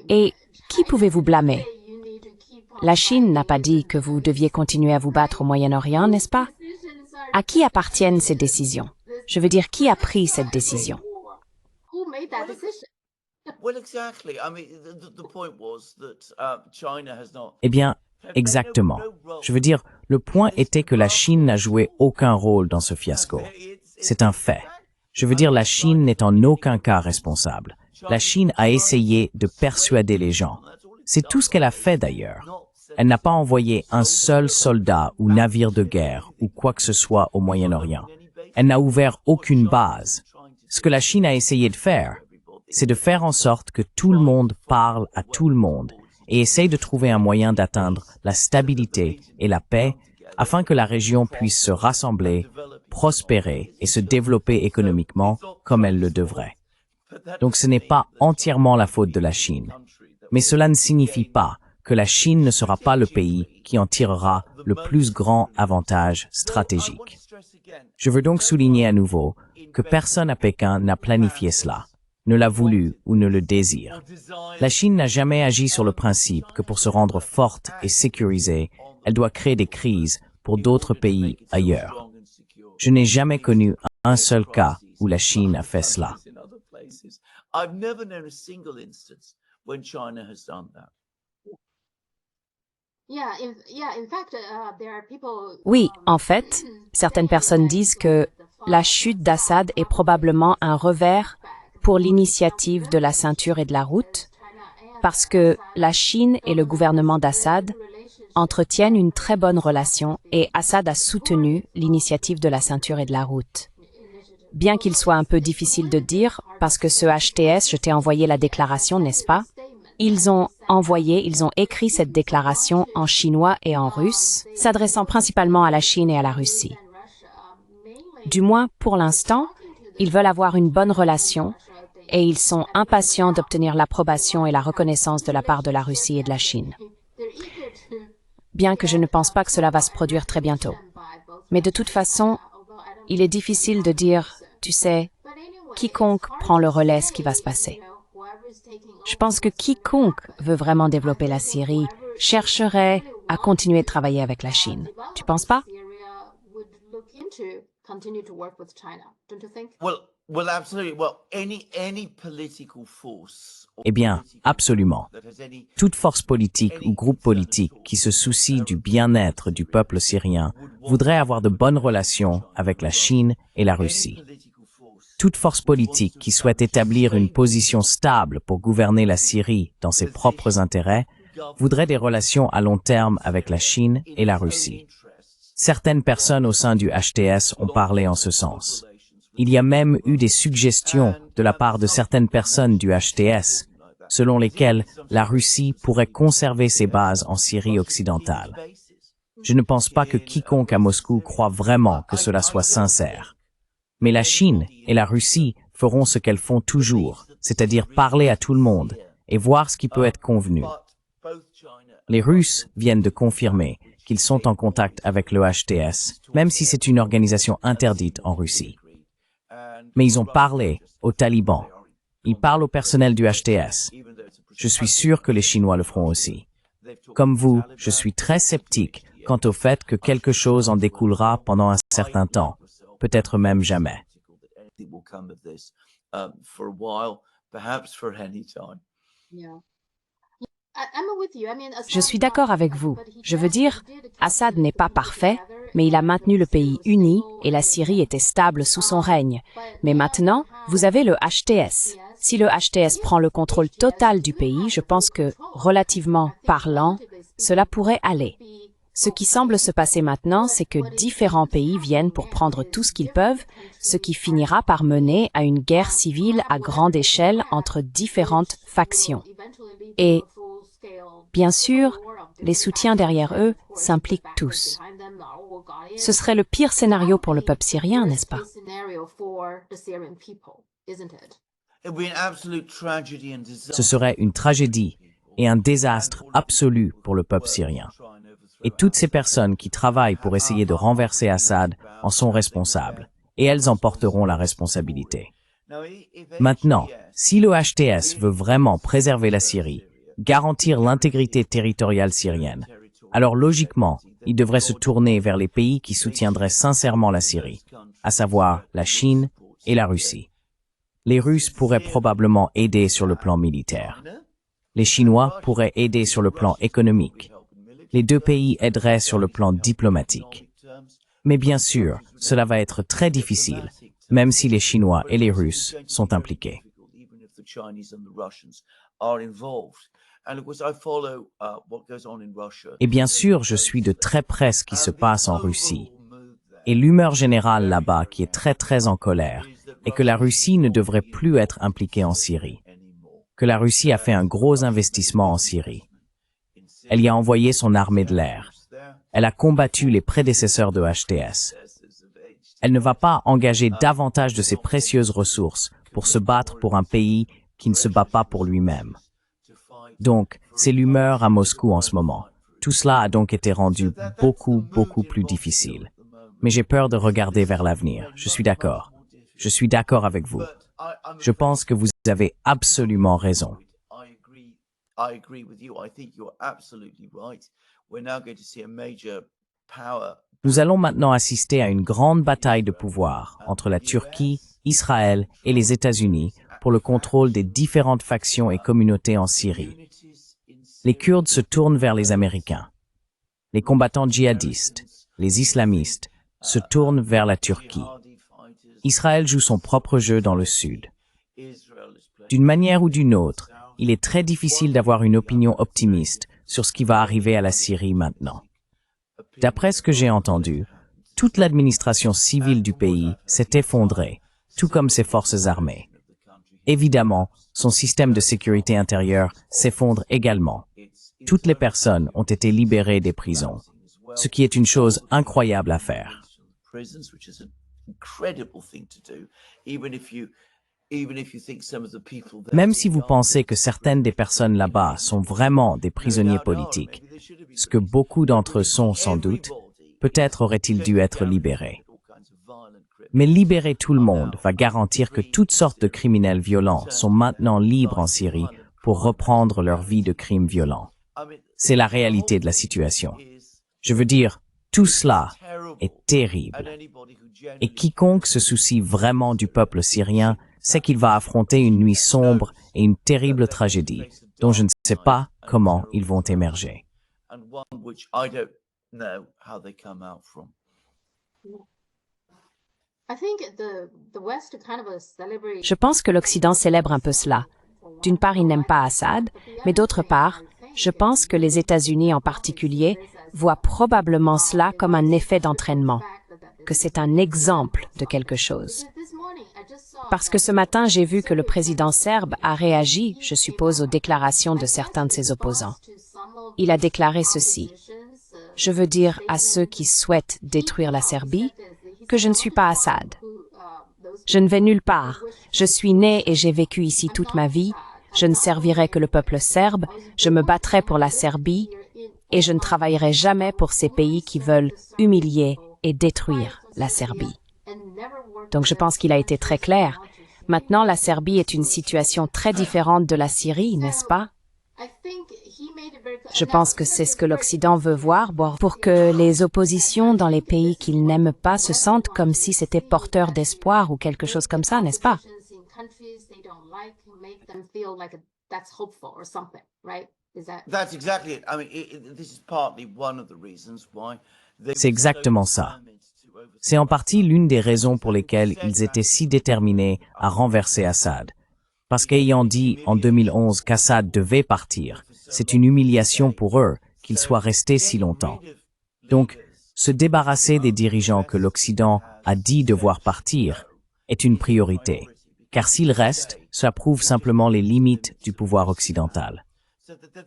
Et qui pouvez-vous blâmer? La Chine n'a pas dit que vous deviez continuer à vous battre au Moyen-Orient, n'est-ce pas? À qui appartiennent ces décisions? Je veux dire, qui a pris cette décision? Eh bien, exactement. Je veux dire, le point était que la Chine n'a joué aucun rôle dans ce fiasco. C'est un fait. Je veux dire, la Chine n'est en aucun cas responsable. La Chine a essayé de persuader les gens. C'est tout ce qu'elle a fait d'ailleurs. Elle n'a pas envoyé un seul soldat ou navire de guerre ou quoi que ce soit au Moyen-Orient. Elle n'a ouvert aucune base. Ce que la Chine a essayé de faire, c'est de faire en sorte que tout le monde parle à tout le monde et essaye de trouver un moyen d'atteindre la stabilité et la paix afin que la région puisse se rassembler, prospérer et se développer économiquement comme elle le devrait. Donc ce n'est pas entièrement la faute de la Chine. Mais cela ne signifie pas que la Chine ne sera pas le pays qui en tirera le plus grand avantage stratégique. Je veux donc souligner à nouveau que personne à Pékin n'a planifié cela, ne l'a voulu ou ne le désire. La Chine n'a jamais agi sur le principe que pour se rendre forte et sécurisée, elle doit créer des crises pour d'autres pays ailleurs. Je n'ai jamais connu un seul cas où la Chine a fait cela. Oui, en fait, certaines personnes disent que la chute d'Assad est probablement un revers pour l'initiative de la ceinture et de la route, parce que la Chine et le gouvernement d'Assad entretiennent une très bonne relation et Assad a soutenu l'initiative de la ceinture et de la route. Bien qu'il soit un peu difficile de dire, parce que ce HTS, je t'ai envoyé la déclaration, n'est-ce pas? Ils ont écrit cette déclaration en chinois et en russe, s'adressant principalement à la Chine et à la Russie. Du moins, pour l'instant, ils veulent avoir une bonne relation et ils sont impatients d'obtenir l'approbation et la reconnaissance de la part de la Russie et de la Chine. Bien que je ne pense pas que cela va se produire très bientôt. Mais de toute façon, il est difficile de dire, tu sais, quiconque prend le relais, ce qui va se passer. Je pense que quiconque veut vraiment développer la Syrie chercherait à continuer de travailler avec la Chine. Tu penses pas? Well, absolutely. Well, any political force or Eh bien, political absolument. that has any Toute force politique ou groupe politique qui se soucie du bien-être du peuple syrien voudrait avoir de bonnes relations avec la Chine et la Russie. Toute force politique qui souhaite établir une position stable pour gouverner la Syrie dans ses propres intérêts voudrait des relations à long terme avec la Chine et la Russie. Certaines personnes au sein du HTS ont parlé en ce sens. Il y a même eu des suggestions de la part de certaines personnes du HTS, selon lesquelles la Russie pourrait conserver ses bases en Syrie occidentale. Je ne pense pas que quiconque à Moscou croit vraiment que cela soit sincère. Mais la Chine et la Russie feront ce qu'elles font toujours, c'est-à-dire parler à tout le monde et voir ce qui peut être convenu. Les Russes viennent de confirmer qu'ils sont en contact avec le HTS, même si c'est une organisation interdite en Russie. Mais ils ont parlé aux talibans. Ils parlent au personnel du HTS. Je suis sûr que les Chinois le feront aussi. Comme vous, je suis très sceptique quant au fait que quelque chose en découlera pendant un certain temps, peut-être même jamais. Je suis d'accord avec vous. Je veux dire, Assad n'est pas parfait, mais il a maintenu le pays uni et la Syrie était stable sous son règne. Mais maintenant, vous avez le HTS. Si le HTS prend le contrôle total du pays, je pense que, relativement parlant, cela pourrait aller. Ce qui semble se passer maintenant, c'est que différents pays viennent pour prendre tout ce qu'ils peuvent, ce qui finira par mener à une guerre civile à grande échelle entre différentes factions. Et, bien sûr, les soutiens derrière eux s'impliquent tous. Ce serait le pire scénario pour le peuple syrien, n'est-ce pas? Ce serait une tragédie et un désastre absolu pour le peuple syrien. Et toutes ces personnes qui travaillent pour essayer de renverser Assad en sont responsables, et elles en porteront la responsabilité. Maintenant, si le HTS veut vraiment préserver la Syrie, garantir l'intégrité territoriale syrienne, alors logiquement, il devrait se tourner vers les pays qui soutiendraient sincèrement la Syrie, à savoir la Chine et la Russie. Les Russes pourraient probablement aider sur le plan militaire. Les Chinois pourraient aider sur le plan économique. Les deux pays aideraient sur le plan diplomatique. Mais bien sûr, cela va être très difficile, même si les Chinois et les Russes sont impliqués. Et bien sûr, je suis de très près ce qui se passe en Russie. Et l'humeur générale là-bas, qui est très en colère, est que la Russie ne devrait plus être impliquée en Syrie. Que la Russie a fait un gros investissement en Syrie. Elle y a envoyé son armée de l'air. Elle a combattu les prédécesseurs de HTS. Elle ne va pas engager davantage de ses précieuses ressources pour se battre pour un pays qui ne se bat pas pour lui-même. Donc, c'est l'humeur à Moscou en ce moment. Tout cela a donc été rendu beaucoup plus difficile. Mais j'ai peur de regarder vers l'avenir. Je suis d'accord. Je suis d'accord avec vous. Je pense que vous avez absolument raison. Nous allons maintenant assister à une grande bataille de pouvoir entre la Turquie, Israël et les États-Unis pour le contrôle des différentes factions et communautés en Syrie. Les Kurdes se tournent vers les Américains. Les combattants djihadistes, les islamistes, se tournent vers la Turquie. Israël joue son propre jeu dans le sud. D'une manière ou d'une autre, il est très difficile d'avoir une opinion optimiste sur ce qui va arriver à la Syrie maintenant. D'après ce que j'ai entendu, toute l'administration civile du pays s'est effondrée, tout comme ses forces armées. Évidemment, son système de sécurité intérieure s'effondre également. Toutes les personnes ont été libérées des prisons, ce qui est une chose incroyable à faire. Même si vous pensez que certaines des personnes là-bas sont vraiment des prisonniers politiques, ce que beaucoup d'entre eux sont sans doute, peut-être auraient-ils dû être libérés. Mais libérer tout le monde va garantir que toutes sortes de criminels violents sont maintenant libres en Syrie pour reprendre leur vie de crimes violents. C'est la réalité de la situation. Je veux dire, tout cela est terrible. Et quiconque se soucie vraiment du peuple syrien sait qu'il va affronter une nuit sombre et une terrible tragédie dont je ne sais pas comment ils vont émerger. Je pense que l'Occident célèbre un peu cela. D'une part, il n'aime pas Assad, mais d'autre part, je pense que les États-Unis en particulier voient probablement cela comme un effet d'entraînement, que c'est un exemple de quelque chose. Parce que ce matin, j'ai vu que le président serbe a réagi, je suppose, aux déclarations de certains de ses opposants. Il a déclaré ceci. Je veux dire à ceux qui souhaitent détruire la Serbie que je ne suis pas Assad. Je ne vais nulle part. Je suis né et j'ai vécu ici toute ma vie. Je ne servirai que le peuple serbe. Je me battrai pour la Serbie et je ne travaillerai jamais pour ces pays qui veulent humilier et détruire la Serbie. Donc je pense qu'il a été très clair. Maintenant, la Serbie est une situation très différente de la Syrie, n'est-ce pas? Je pense que c'est ce que l'Occident veut voir pour que les oppositions dans les pays qu'il n'aime pas se sentent comme si c'était porteur d'espoir ou quelque chose comme ça, n'est-ce pas? C'est exactement ça. C'est en partie l'une des raisons pour lesquelles ils étaient si déterminés à renverser Assad. Parce qu'ayant dit en 2011 qu'Assad devait partir, c'est une humiliation pour eux qu'il soit resté si longtemps. Donc, se débarrasser des dirigeants que l'Occident a dit devoir partir est une priorité, car s'ils restent, ça prouve simplement les limites du pouvoir occidental.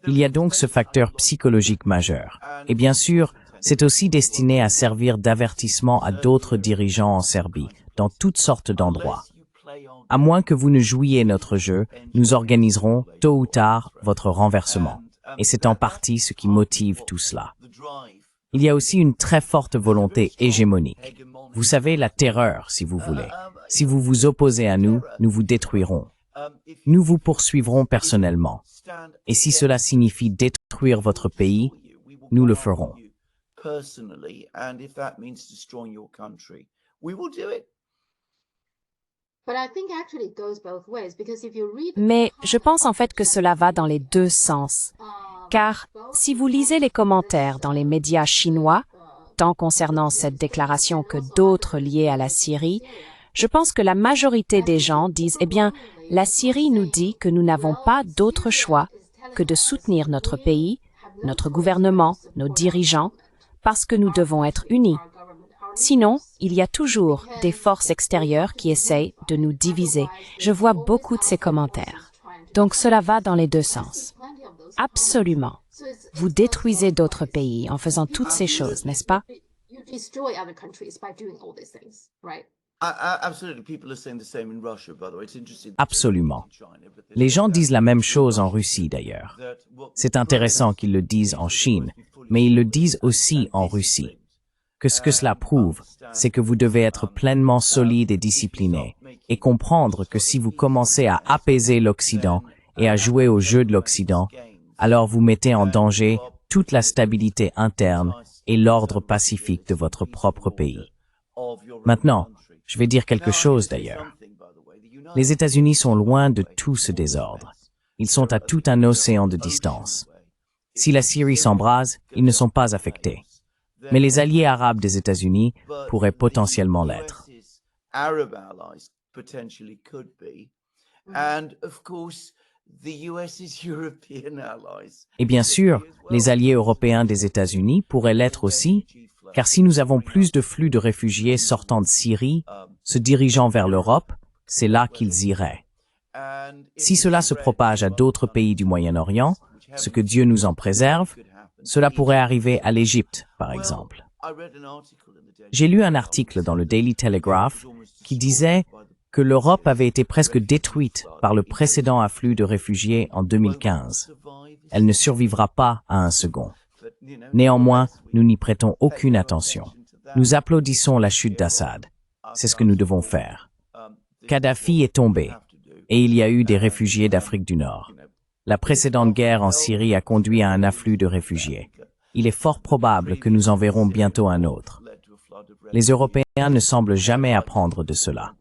Il y a donc ce facteur psychologique majeur. Et bien sûr, c'est aussi destiné à servir d'avertissement à d'autres dirigeants en Serbie, dans toutes sortes d'endroits. À moins que vous ne jouiez notre jeu, nous organiserons, tôt ou tard, votre renversement. Et c'est en partie ce qui motive tout cela. Il y a aussi une très forte volonté hégémonique. Vous savez, la terreur, si vous voulez. Si vous vous opposez à nous, nous vous détruirons. Nous vous poursuivrons personnellement. Et si cela signifie détruire votre pays, nous le ferons. Mais je pense en fait que cela va dans les deux sens. Car si vous lisez les commentaires dans les médias chinois, tant concernant cette déclaration que d'autres liées à la Syrie, je pense que la majorité des gens disent « Eh bien, la Syrie nous dit que nous n'avons pas d'autre choix que de soutenir notre pays, notre gouvernement, nos dirigeants, parce que nous devons être unis. Sinon, il y a toujours des forces extérieures qui essayent de nous diviser. » Je vois beaucoup de ces commentaires. Donc cela va dans les deux sens. Absolument. Vous détruisez d'autres pays en faisant toutes ces choses, n'est-ce pas? Absolument. Les gens disent la même chose en Russie d'ailleurs. C'est intéressant qu'ils le disent en Chine, mais ils le disent aussi en Russie. Que ce que cela prouve, c'est que vous devez être pleinement solide et discipliné, et comprendre que si vous commencez à apaiser l'Occident et à jouer au jeu de l'Occident, alors vous mettez en danger toute la stabilité interne et l'ordre pacifique de votre propre pays. Maintenant, je vais dire quelque chose d'ailleurs. Les États-Unis sont loin de tout ce désordre. Ils sont à tout un océan de distance. Si la Syrie s'embrase, ils ne sont pas affectés. Mais les alliés arabes des États-Unis pourraient potentiellement l'être. Et bien sûr, les alliés européens des États-Unis pourraient l'être aussi, car si nous avons plus de flux de réfugiés sortant de Syrie, se dirigeant vers l'Europe, c'est là qu'ils iraient. Si cela se propage à d'autres pays du Moyen-Orient, ce que Dieu nous en préserve, cela pourrait arriver à l'Égypte, par exemple. J'ai lu un article dans le Daily Telegraph qui disait que l'Europe avait été presque détruite par le précédent afflux de réfugiés en 2015. Elle ne survivra pas à un second. Néanmoins, nous n'y prêtons aucune attention. Nous applaudissons la chute d'Assad. C'est ce que nous devons faire. Kadhafi est tombé, et il y a eu des réfugiés d'Afrique du Nord. La précédente guerre en Syrie a conduit à un afflux de réfugiés. Il est fort probable que nous en verrons bientôt un autre. Les Européens ne semblent jamais apprendre de cela.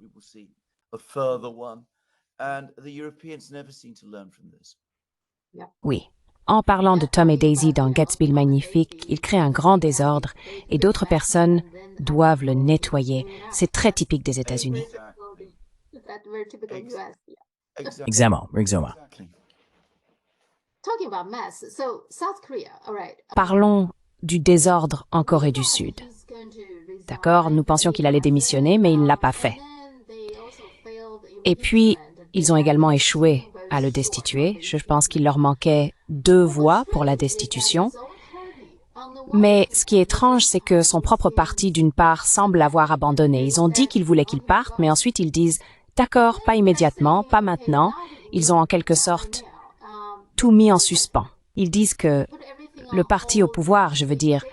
Oui. En parlant de Tom et Daisy dans Gatsby le Magnifique, il crée un grand désordre et d'autres personnes doivent le nettoyer. C'est très typique des États-Unis. Exactement. Parlons du désordre en Corée du Sud. D'accord, nous pensions qu'il allait démissionner, mais il ne l'a pas fait. Et puis, ils ont également échoué à le destituer. Je pense qu'il leur manquait 2 voix pour la destitution. Mais ce qui est étrange, c'est que son propre parti, d'une part, semble l'avoir abandonné. Ils ont dit qu'ils voulaient qu'il parte, mais ensuite ils disent « D'accord, pas immédiatement, pas maintenant ». Ils ont en quelque sorte tout mis en suspens. Ils disent que le parti au pouvoir, je veux dire,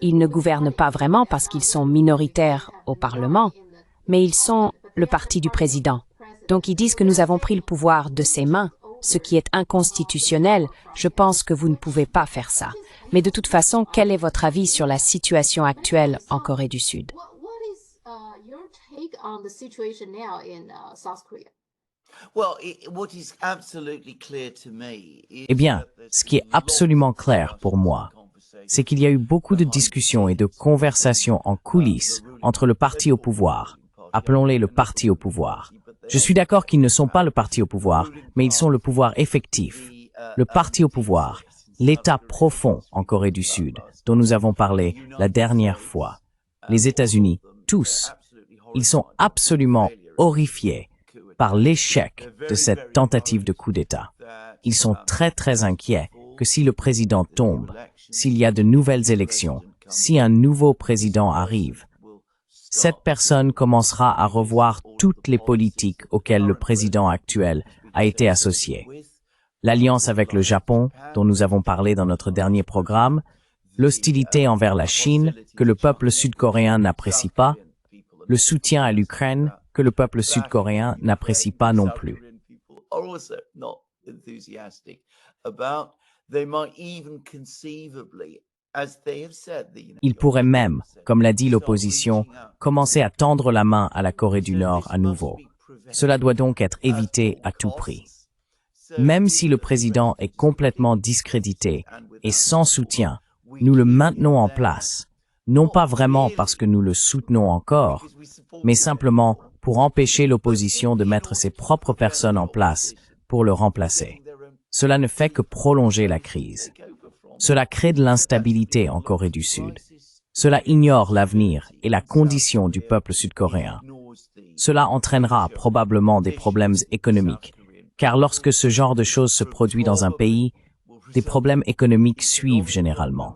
ils ne gouvernent pas vraiment parce qu'ils sont minoritaires au Parlement, mais ils sont le parti du président. Donc ils disent que nous avons pris le pouvoir de ses mains, ce qui est inconstitutionnel. Je pense que vous ne pouvez pas faire ça. Mais de toute façon, quel est votre avis sur la situation actuelle en Corée du Sud? Eh bien, ce qui est absolument clair pour moi, c'est qu'il y a eu beaucoup de discussions et de conversations en coulisses entre le parti au pouvoir, appelons-les le parti au pouvoir. Je suis d'accord qu'ils ne sont pas le parti au pouvoir, mais ils sont le pouvoir effectif. Le parti au pouvoir, l'État profond en Corée du Sud, dont nous avons parlé la dernière fois. Les États-Unis, tous, ils sont absolument horrifiés par l'échec de cette tentative de coup d'État. Ils sont très inquiets que si le président tombe, s'il y a de nouvelles élections, si un nouveau président arrive, cette personne commencera à revoir toutes les politiques auxquelles le président actuel a été associé. L'alliance avec le Japon, dont nous avons parlé dans notre dernier programme, l'hostilité envers la Chine, que le peuple sud-coréen n'apprécie pas, le soutien à l'Ukraine, que le peuple sud-coréen n'apprécie pas non plus. Il pourrait même, comme l'a dit l'opposition, commencer à tendre la main à la Corée du Nord à nouveau. Cela doit donc être évité à tout prix. Même si le président est complètement discrédité et sans soutien, nous le maintenons en place, non pas vraiment parce que nous le soutenons encore, mais simplement pour empêcher l'opposition de mettre ses propres personnes en place pour le remplacer. Cela ne fait que prolonger la crise. Cela crée de l'instabilité en Corée du Sud. Cela ignore l'avenir et la condition du peuple sud-coréen. Cela entraînera probablement des problèmes économiques, car lorsque ce genre de choses se produit dans un pays, des problèmes économiques suivent généralement.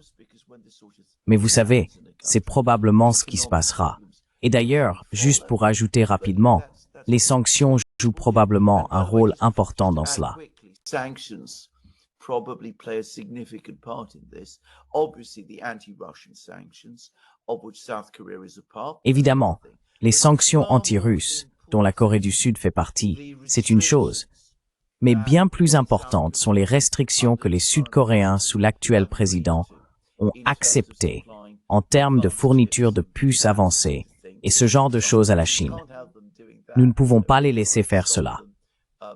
Mais vous savez, c'est probablement ce qui se passera. Et d'ailleurs, juste pour ajouter rapidement, les sanctions jouent probablement un rôle important dans cela. Probably play a significant part in this. Obviously, the anti-Russian sanctions, of which South Korea is a part. Évidemment, les sanctions anti-russes, dont la Corée du Sud fait partie, c'est une chose. Mais bien plus importantes sont les restrictions que les Sud-Coréens sous l'actuel président ont acceptées en termes de fourniture de puces avancées et ce genre de choses à la Chine. Nous ne pouvons pas les laisser faire cela.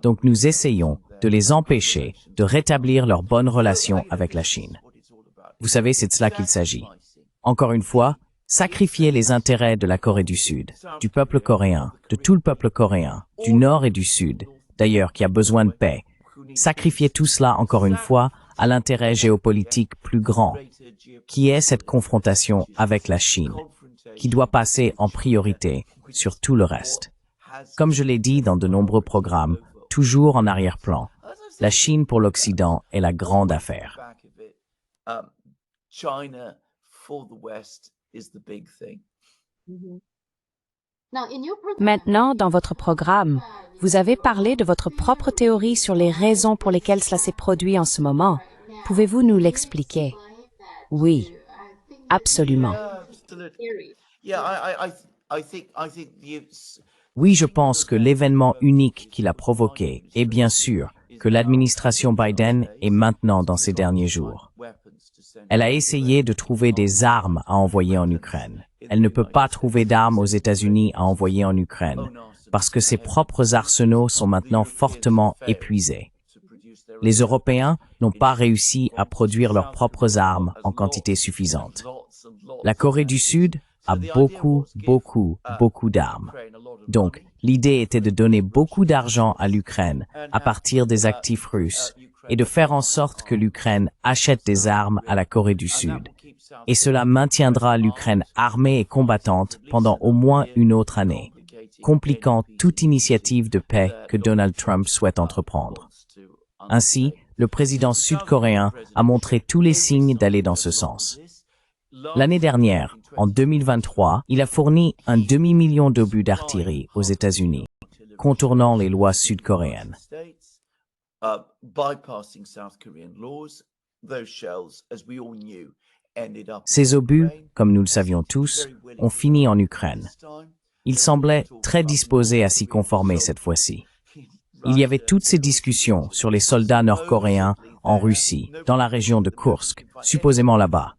Donc nous essayons de les empêcher de rétablir leurs bonnes relations avec la Chine. Vous savez, c'est de cela qu'il s'agit. Encore une fois, sacrifier les intérêts de la Corée du Sud, du peuple coréen, de tout le peuple coréen, du Nord et du Sud, d'ailleurs qui a besoin de paix, sacrifier tout cela encore une fois à l'intérêt géopolitique plus grand, qui est cette confrontation avec la Chine, qui doit passer en priorité sur tout le reste. Comme je l'ai dit dans de nombreux programmes, toujours en arrière-plan, la Chine pour l'Occident est la grande affaire. Maintenant, dans votre programme, vous avez parlé de votre propre théorie sur les raisons pour lesquelles cela s'est produit en ce moment. Pouvez-vous nous l'expliquer? Oui, absolument. Oui, je pense que l'événement unique qui l'a provoqué est bien sûr que l'administration Biden est maintenant dans ces derniers jours. Elle a essayé de trouver des armes à envoyer en Ukraine. Elle ne peut pas trouver d'armes aux États-Unis à envoyer en Ukraine parce que ses propres arsenaux sont maintenant fortement épuisés. Les Européens n'ont pas réussi à produire leurs propres armes en quantité suffisante. La Corée du Sud a beaucoup d'armes. Donc, l'idée était de donner beaucoup d'argent à l'Ukraine à partir des actifs russes et de faire en sorte que l'Ukraine achète des armes à la Corée du Sud. Et cela maintiendra l'Ukraine armée et combattante pendant au moins une autre année, compliquant toute initiative de paix que Donald Trump souhaite entreprendre. Ainsi, le président sud-coréen a montré tous les signes d'aller dans ce sens. L'année dernière, en 2023, il a fourni un demi-million d'obus d'artillerie aux États-Unis, contournant les lois sud-coréennes. Ces obus, comme nous le savions tous, ont fini en Ukraine. Il semblait très disposé à s'y conformer cette fois-ci. Il y avait toutes ces discussions sur les soldats nord-coréens en Russie, dans la région de Kursk, supposément là-bas.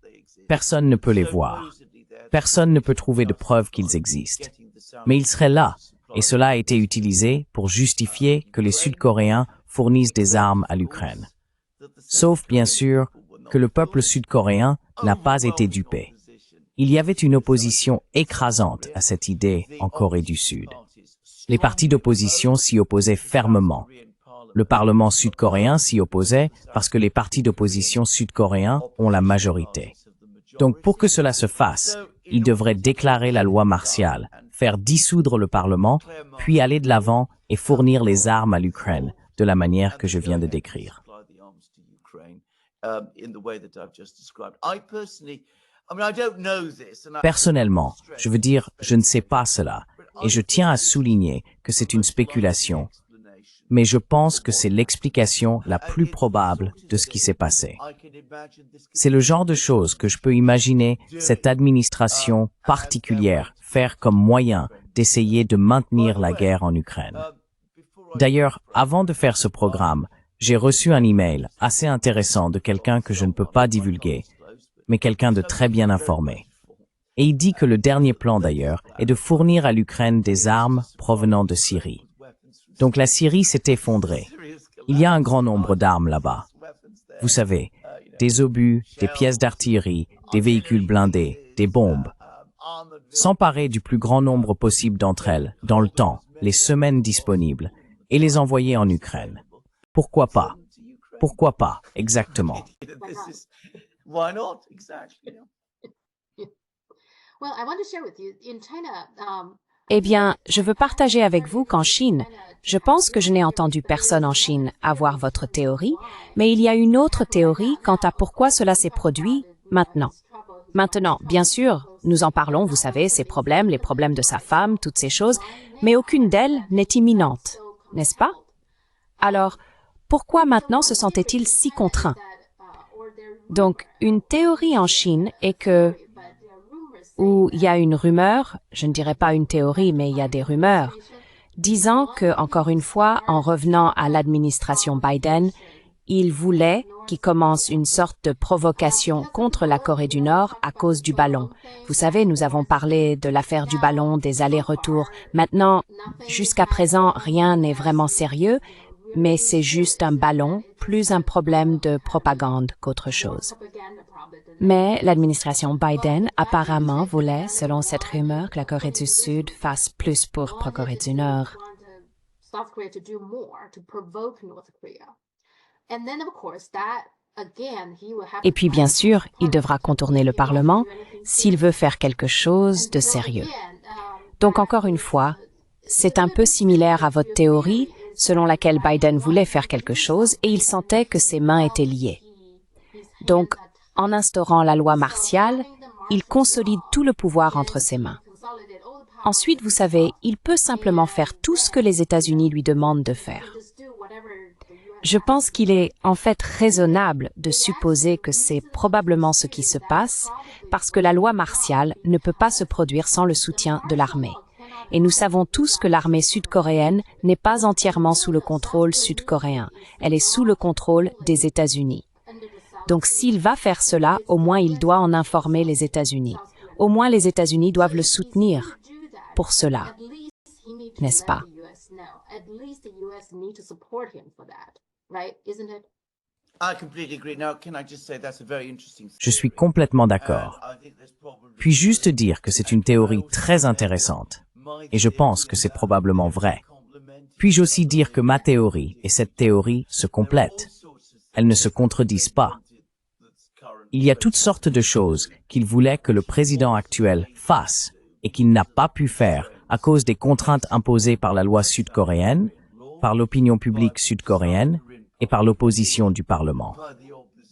Personne ne peut les voir. Personne ne peut trouver de preuves qu'ils existent. Mais ils seraient là, et cela a été utilisé pour justifier que les Sud-Coréens fournissent des armes à l'Ukraine. Sauf, bien sûr, que le peuple sud-coréen n'a pas été dupé. Il y avait une opposition écrasante à cette idée en Corée du Sud. Les partis d'opposition s'y opposaient fermement. Le Parlement sud-coréen s'y opposait parce que les partis d'opposition sud-coréens ont la majorité. Donc pour que cela se fasse, ils devraient déclarer la loi martiale, faire dissoudre le Parlement, puis aller de l'avant et fournir les armes à l'Ukraine de la manière que je viens de décrire. Personnellement, je veux dire, je ne sais pas cela, et je tiens à souligner que c'est une spéculation, mais je pense que c'est l'explication la plus probable de ce qui s'est passé. C'est le genre de choses que je peux imaginer cette administration particulière faire comme moyen d'essayer de maintenir la guerre en Ukraine. D'ailleurs, avant de faire ce programme, j'ai reçu un email assez intéressant de quelqu'un que je ne peux pas divulguer, mais quelqu'un de très bien informé. Et il dit que le dernier plan d'ailleurs est de fournir à l'Ukraine des armes provenant de Syrie. Donc la Syrie s'est effondrée. Il y a un grand nombre d'armes là-bas. Vous savez, des obus, des pièces d'artillerie, des véhicules blindés, des bombes. S'emparer du plus grand nombre possible d'entre elles, dans le temps, les semaines disponibles, et les envoyer en Ukraine. Pourquoi pas? Pourquoi pas, exactement? Eh bien, je veux partager avec vous qu'en Chine, je pense que je n'ai entendu personne en Chine avoir votre théorie, mais il y a une autre théorie quant à pourquoi cela s'est produit maintenant. Maintenant, bien sûr, nous en parlons, vous savez, ces problèmes, les problèmes de sa femme, toutes ces choses, mais aucune d'elles n'est imminente, n'est-ce pas? Alors, pourquoi maintenant se sentait-il si contraint? Donc, une théorie en Chine est que, où il y a une rumeur, je ne dirais pas une théorie, mais il y a des rumeurs, disant que, encore une fois, en revenant à l'administration Biden, il voulait qu'il commence une sorte de provocation contre la Corée du Nord à cause du ballon. Vous savez, nous avons parlé de l'affaire du ballon, des allers-retours. Maintenant, jusqu'à présent, rien n'est vraiment sérieux, mais c'est juste un ballon, plus un problème de propagande qu'autre chose. Mais l'administration Biden apparemment voulait, selon cette rumeur, que la Corée du Sud fasse plus pour la Corée du Nord. Et puis, bien sûr, il devra contourner le Parlement s'il veut faire quelque chose de sérieux. Donc, encore une fois, c'est un peu similaire à votre théorie, selon laquelle Biden voulait faire quelque chose et il sentait que ses mains étaient liées. Donc, en instaurant la loi martiale, il consolide tout le pouvoir entre ses mains. Ensuite, vous savez, il peut simplement faire tout ce que les États-Unis lui demandent de faire. Je pense qu'il est en fait raisonnable de supposer que c'est probablement ce qui se passe parce que la loi martiale ne peut pas se produire sans le soutien de l'armée. Et nous savons tous que l'armée sud-coréenne n'est pas entièrement sous le contrôle sud-coréen. Elle est sous le contrôle des États-Unis. Donc s'il va faire cela, au moins il doit en informer les États-Unis. Au moins les États-Unis doivent le soutenir pour cela, n'est-ce pas? Je suis complètement d'accord. Puis juste dire que c'est une théorie très intéressante, et je pense que c'est probablement vrai. Puis-je aussi dire que ma théorie et cette théorie se complètent? Elles ne se contredisent pas. Il y a toutes sortes de choses qu'il voulait que le président actuel fasse et qu'il n'a pas pu faire à cause des contraintes imposées par la loi sud-coréenne, par l'opinion publique sud-coréenne et par l'opposition du Parlement.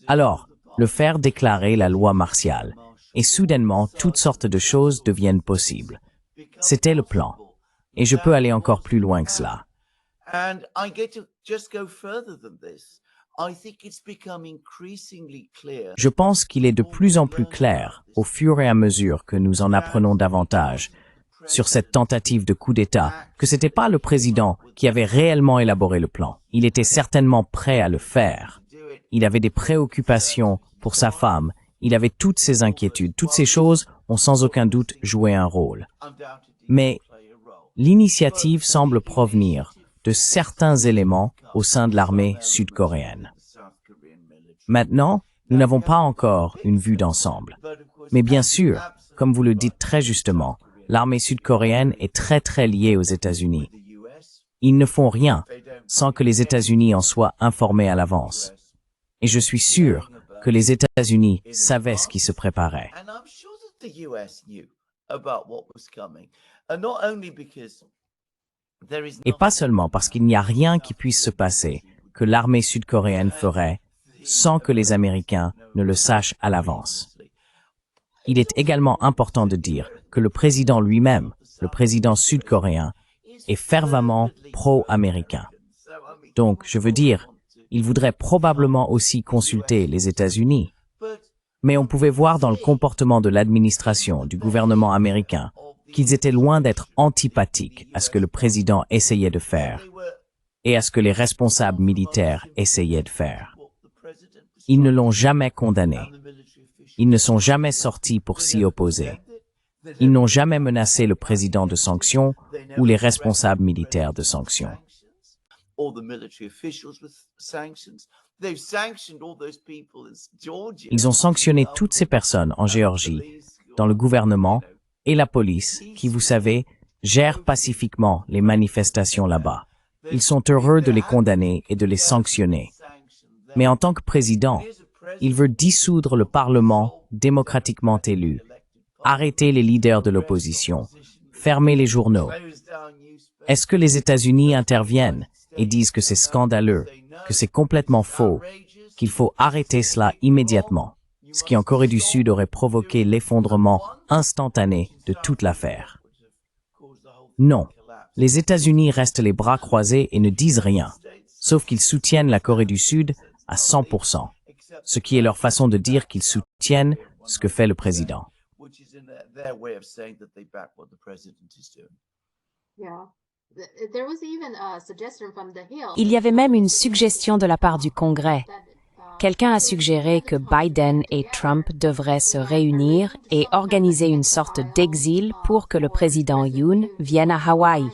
Alors, le faire déclarer la loi martiale, et soudainement toutes sortes de choses deviennent possibles. C'était le plan. Et je peux aller encore plus loin que cela. Je pense qu'il est de plus en plus clair, au fur et à mesure que nous en apprenons davantage, sur cette tentative de coup d'État, que c'était pas le président qui avait réellement élaboré le plan. Il était certainement prêt à le faire. Il avait des préoccupations pour sa femme, il avait toutes ses inquiétudes, toutes ces choses ont sans aucun doute joué un rôle. Mais l'initiative semble provenir de certains éléments au sein de l'armée sud-coréenne. Maintenant, nous n'avons pas encore une vue d'ensemble. Mais bien sûr, comme vous le dites très justement, l'armée sud-coréenne est très liée aux États-Unis. Ils ne font rien sans que les États-Unis en soient informés à l'avance. Et je suis sûr que les États-Unis savaient ce qui se préparait. Et pas seulement parce qu'il n'y a rien qui puisse se passer que l'armée sud-coréenne ferait sans que les Américains ne le sachent à l'avance. Il est également important de dire que le président lui-même, le président sud-coréen, est fervemment pro-américain. Donc, je veux dire, il voudrait probablement aussi consulter les États-Unis. Mais on pouvait voir dans le comportement de l'administration, du gouvernement américain, qu'ils étaient loin d'être antipathiques à ce que le président essayait de faire et à ce que les responsables militaires essayaient de faire. Ils ne l'ont jamais condamné. Ils ne sont jamais sortis pour s'y opposer. Ils n'ont jamais menacé le président de sanctions ou les responsables militaires de sanctions. Ils ont sanctionné toutes ces personnes en Géorgie, dans le gouvernement et la police, qui, vous savez, gèrent pacifiquement les manifestations là-bas. Ils sont heureux de les condamner et de les sanctionner. Mais en tant que président, il veut dissoudre le Parlement démocratiquement élu, arrêter les leaders de l'opposition, fermer les journaux. Est-ce que les États-Unis interviennent et disent que c'est scandaleux, que c'est complètement faux, qu'il faut arrêter cela immédiatement, ce qui en Corée du Sud aurait provoqué l'effondrement instantané de toute l'affaire? Non, les États-Unis restent les bras croisés et ne disent rien, sauf qu'ils soutiennent la Corée du Sud à 100%, ce qui est leur façon de dire qu'ils soutiennent ce que fait le président. Il y avait même une suggestion de la part du Congrès. Quelqu'un a suggéré que Biden et Trump devraient se réunir et organiser une sorte d'exil pour que le président Yoon vienne à Hawaï.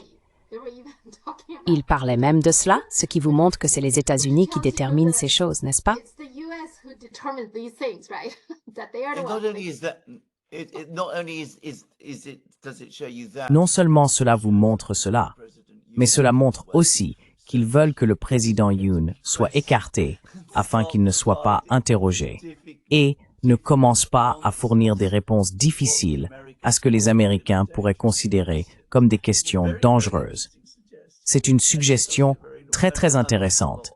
Il parlait même de cela, ce qui vous montre que c'est les États-Unis qui déterminent ces choses, n'est-ce pas? Non seulement cela vous montre cela, mais cela montre aussi qu'ils veulent que le président Yoon soit écarté afin qu'il ne soit pas interrogé et ne commence pas à fournir des réponses difficiles à ce que les Américains pourraient considérer comme des questions dangereuses. C'est une suggestion très intéressante.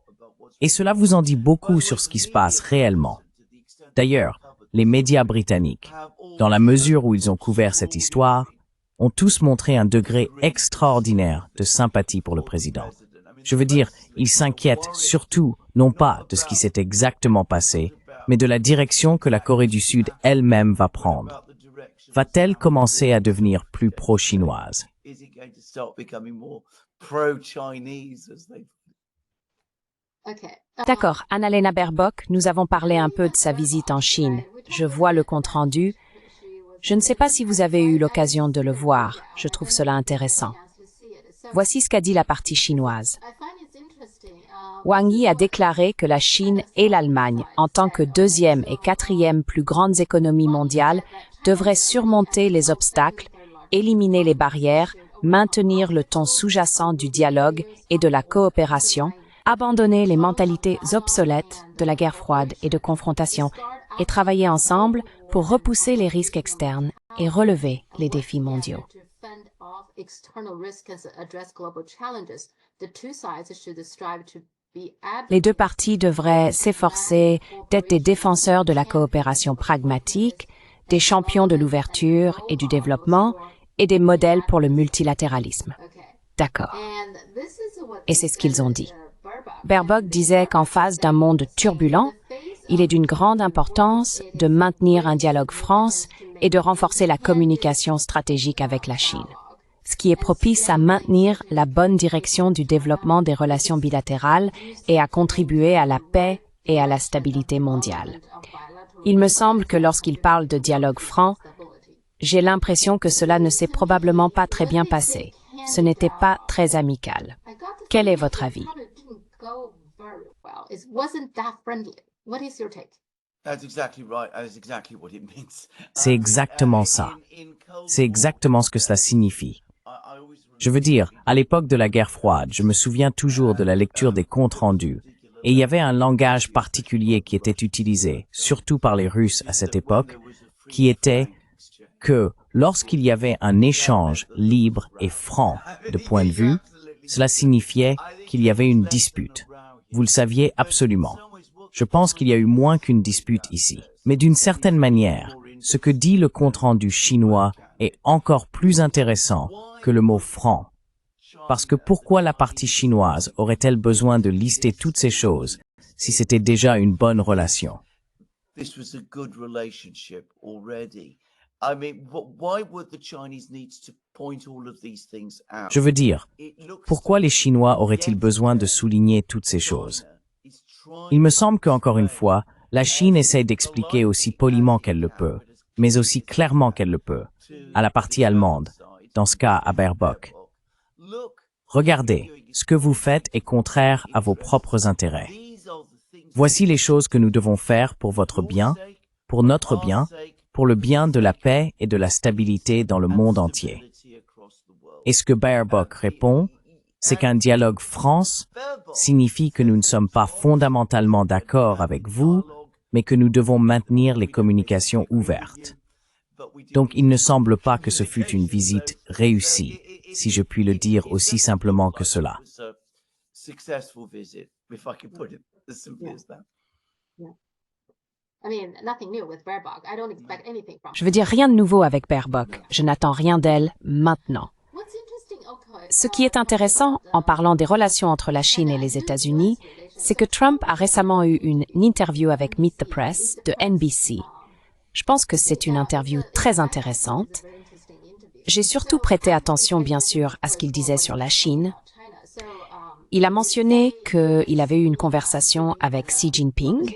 Et cela vous en dit beaucoup sur ce qui se passe réellement. D'ailleurs, les médias britanniques, dans la mesure où ils ont couvert cette histoire, ont tous montré un degré extraordinaire de sympathie pour le président. Je veux dire, ils s'inquiètent surtout, non pas de ce qui s'est exactement passé, mais de la direction que la Corée du Sud elle-même va prendre. Va-t-elle commencer à devenir plus pro-chinoise? Is it going to start becoming more pro-Chinese as they... D'accord, Annalena Baerbock, nous avons parlé un peu de sa visite en Chine. Je vois le compte-rendu. Je ne sais pas si vous avez eu l'occasion de le voir. Je trouve cela intéressant. Voici ce qu'a dit la partie chinoise. Wang Yi a déclaré que la Chine et l'Allemagne, en tant que deuxième et quatrième plus grandes économies mondiales, devraient surmonter les obstacles, éliminer les barrières, maintenir le ton sous-jacent du dialogue et de la coopération, abandonner les mentalités obsolètes de la guerre froide et de confrontation et travailler ensemble pour repousser les risques externes et relever les défis mondiaux. Les deux parties devraient s'efforcer d'être des défenseurs de la coopération pragmatique, des champions de l'ouverture et du développement et des modèles pour le multilatéralisme. D'accord. Et c'est ce qu'ils ont dit. Baerbock disait qu'en face d'un monde turbulent, il est d'une grande importance de maintenir un dialogue franc et de renforcer la communication stratégique avec la Chine, ce qui est propice à maintenir la bonne direction du développement des relations bilatérales et à contribuer à la paix et à la stabilité mondiale. Il me semble que lorsqu'il parle de dialogue franc, j'ai l'impression que cela ne s'est probablement pas très bien passé. Ce n'était pas très amical. Quel est votre avis? C'est exactement ça. C'est exactement ce que cela signifie. Je veux dire, à l'époque de la guerre froide, je me souviens toujours de la lecture des comptes rendus, et il y avait un langage particulier qui était utilisé, surtout par les Russes à cette époque, qui était que lorsqu'il y avait un échange libre et franc de point de vue, cela signifiait qu'il y avait une dispute. Vous le saviez absolument. Je pense qu'il y a eu moins qu'une dispute ici. Mais d'une certaine manière, ce que dit le compte-rendu chinois est encore plus intéressant que le mot franc. Parce que pourquoi la partie chinoise aurait-elle besoin de lister toutes ces choses si c'était déjà une bonne relation? Je veux dire, pourquoi les Chinois auraient-ils besoin de souligner toutes ces choses? Il me semble qu'encore une fois, la Chine essaie d'expliquer aussi poliment qu'elle le peut, mais aussi clairement qu'elle le peut, à la partie allemande, dans ce cas à Baerbock. Regardez, ce que vous faites est contraire à vos propres intérêts. Voici les choses que nous devons faire pour votre bien, pour notre bien, pour le bien de la paix et de la stabilité dans le monde entier. Et ce que Baerbock répond, c'est qu'un dialogue franc signifie que nous ne sommes pas fondamentalement d'accord avec vous, mais que nous devons maintenir les communications ouvertes. Donc il ne semble pas que ce fût une visite réussie, si je puis le dire aussi simplement que cela. Je veux dire rien de nouveau avec Baerbock. Je n'attends rien d'elle maintenant. Ce qui est intéressant en parlant des relations entre la Chine et les États-Unis, c'est que Trump a récemment eu une interview avec Meet the Press de NBC. Je pense que c'est une interview très intéressante. J'ai surtout prêté attention, bien sûr, à ce qu'il disait sur la Chine. Il a mentionné qu'il avait eu une conversation avec Xi Jinping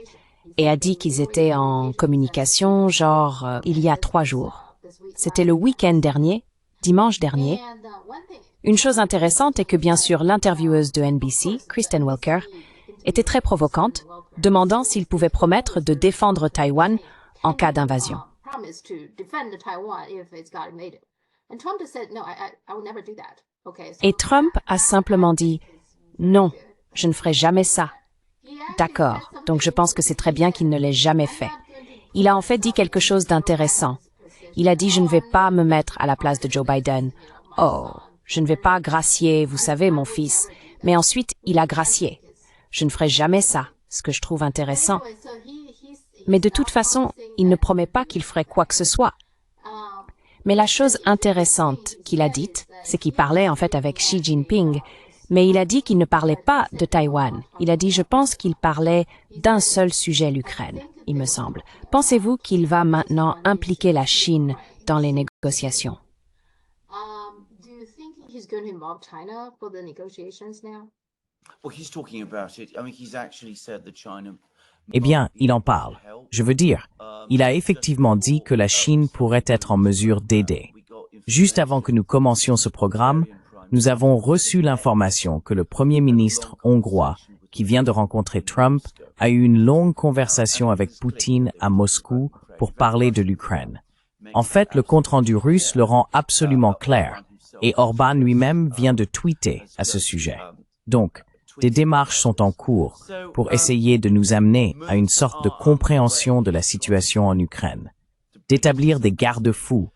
et a dit qu'ils étaient en communication, il y a 3 jours. C'était le week-end dernier, dimanche dernier. Une chose intéressante est que, bien sûr, l'intervieweuse de NBC, Kristen Welker, était très provocante, demandant s'il pouvait promettre de défendre Taïwan en cas d'invasion. Et Trump a simplement dit « Non, je ne ferai jamais ça ». D'accord, donc je pense que c'est très bien qu'il ne l'ait jamais fait. Il a en fait dit quelque chose d'intéressant. Il a dit « Je ne vais pas me mettre à la place de Joe Biden. Oh, je ne vais pas gracier, vous savez, mon fils. » Mais ensuite, il a gracié. Je ne ferai jamais ça, ce que je trouve intéressant. Mais de toute façon, il ne promet pas qu'il ferait quoi que ce soit. Mais la chose intéressante qu'il a dite, c'est qu'il parlait en fait avec Xi Jinping, mais il a dit qu'il ne parlait pas de Taïwan. Il a dit, je pense qu'il parlait d'un seul sujet, l'Ukraine, il me semble. Pensez-vous qu'il va maintenant impliquer la Chine dans les négociations? going to involve China for the negotiations now? Well, he's talking about it. I mean, he's actually said that China. Eh bien, il en parle. Je veux dire, il a effectivement dit que la Chine pourrait être en mesure d'aider. Juste avant que nous commencions ce programme, nous avons reçu l'information que le Premier ministre hongrois, qui vient de rencontrer Trump, a eu une longue conversation avec Poutine à Moscou pour parler de l'Ukraine. En fait, le compte-rendu russe le rend absolument clair, et Orban lui-même vient de tweeter à ce sujet. Donc, des démarches sont en cours pour essayer de nous amener à une sorte de compréhension de la situation en Ukraine, d'établir des garde-fous,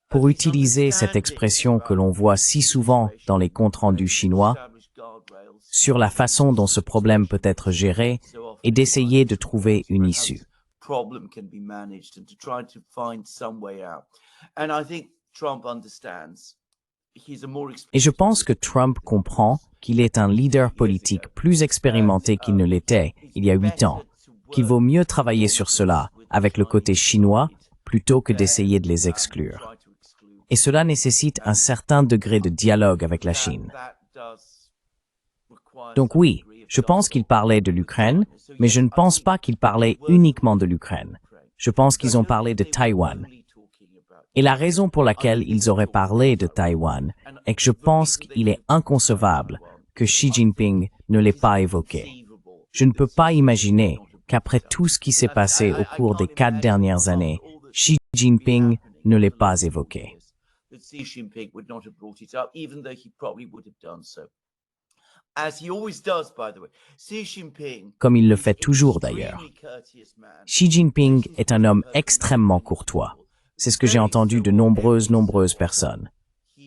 pour utiliser cette expression que l'on voit si souvent dans les comptes rendus chinois, sur la façon dont ce problème peut être géré et d'essayer de trouver une issue. Et je pense que Trump comprend qu'il est un leader politique plus expérimenté qu'il ne l'était il y a 8 ans, qu'il vaut mieux travailler sur cela avec le côté chinois plutôt que d'essayer de les exclure. Et cela nécessite un certain degré de dialogue avec la Chine. Donc oui, je pense qu'il parlait de l'Ukraine, mais je ne pense pas qu'il parlait uniquement de l'Ukraine. Je pense qu'ils ont parlé de Taïwan. Et la raison pour laquelle ils auraient parlé de Taïwan est que je pense qu'il est inconcevable que Xi Jinping ne l'ait pas évoqué. Je ne peux pas imaginer qu'après tout ce qui s'est passé au cours des 4 dernières années, Xi Jinping ne l'ait pas évoqué. Comme il le fait toujours d'ailleurs. Xi Jinping est un homme extrêmement courtois. C'est ce que j'ai entendu de nombreuses personnes.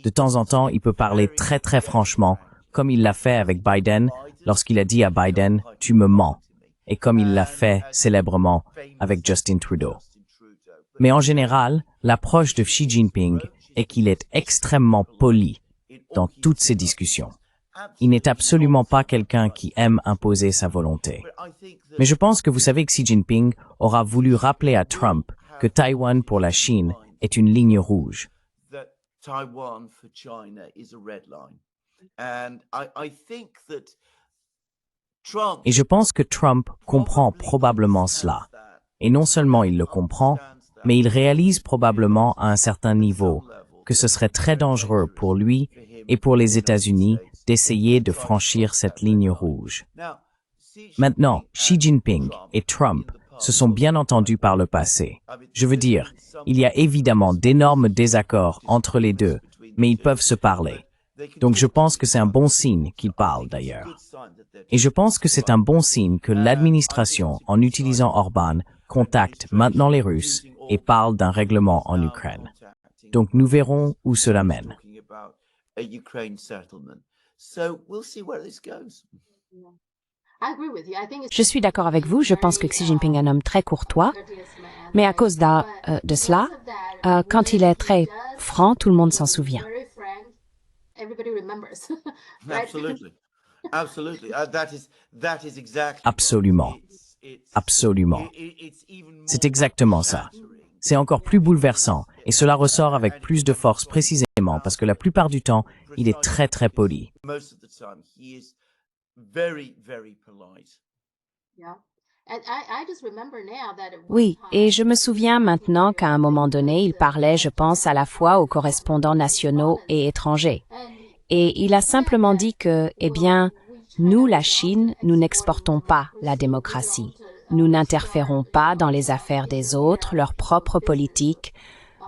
De temps en temps, il peut parler très franchement, comme il l'a fait avec Biden lorsqu'il a dit à Biden « tu me mens », et comme il l'a fait célèbrement avec Justin Trudeau. Mais en général, l'approche de Xi Jinping est qu'il est extrêmement poli dans toutes ses discussions. Il n'est absolument pas quelqu'un qui aime imposer sa volonté. Mais je pense que vous savez que Xi Jinping aura voulu rappeler à Trump que Taïwan pour la Chine est une ligne rouge. Et je pense que Trump comprend probablement cela. Et non seulement il le comprend, mais il réalise probablement à un certain niveau que ce serait très dangereux pour lui et pour les États-Unis d'essayer de franchir cette ligne rouge. Maintenant, Xi Jinping et Trump se sont bien entendus par le passé. Je veux dire, il y a évidemment d'énormes désaccords entre les deux, mais ils peuvent se parler. Donc je pense que c'est un bon signe qu'ils parlent d'ailleurs. Et je pense que c'est un bon signe que l'administration, en utilisant Orban, contacte maintenant les Russes et parle d'un règlement en Ukraine. Donc nous verrons où cela mène. Je suis d'accord avec vous, je pense que Xi Jinping est un homme très courtois, mais à cause de cela, quand il est très franc, tout le monde s'en souvient. Absolument. Absolument. C'est exactement ça. C'est encore plus bouleversant, et cela ressort avec plus de force précisément parce que la plupart du temps, il est très poli. Oui, et je me souviens maintenant qu'à un moment donné, il parlait, je pense, à la fois aux correspondants nationaux et étrangers. Et il a simplement dit que, eh bien, nous, la Chine, nous n'exportons pas la démocratie. Nous n'interférons pas dans les affaires des autres, leur propre politique.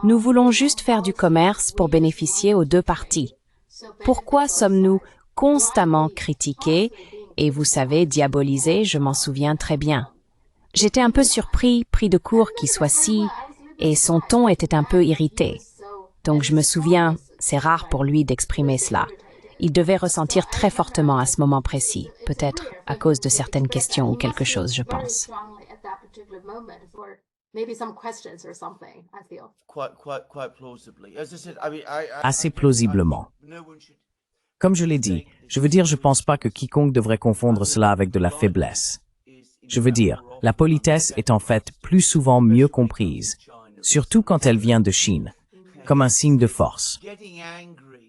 Nous voulons juste faire du commerce pour bénéficier aux deux parties. Pourquoi sommes-nous constamment critiqués et, vous savez, diabolisés, je m'en souviens très bien. J'étais un peu surpris, pris de court qu'il soit si, et son ton était un peu irrité. Donc je me souviens, c'est rare pour lui d'exprimer cela. Il devait ressentir très fortement à ce moment précis, peut-être à cause de certaines questions ou quelque chose, je pense. Assez plausiblement. Comme je l'ai dit, je veux dire, je pense pas que quiconque devrait confondre cela avec de la faiblesse. Je veux dire, la politesse est en fait plus souvent mieux comprise, surtout quand elle vient de Chine, comme un signe de force.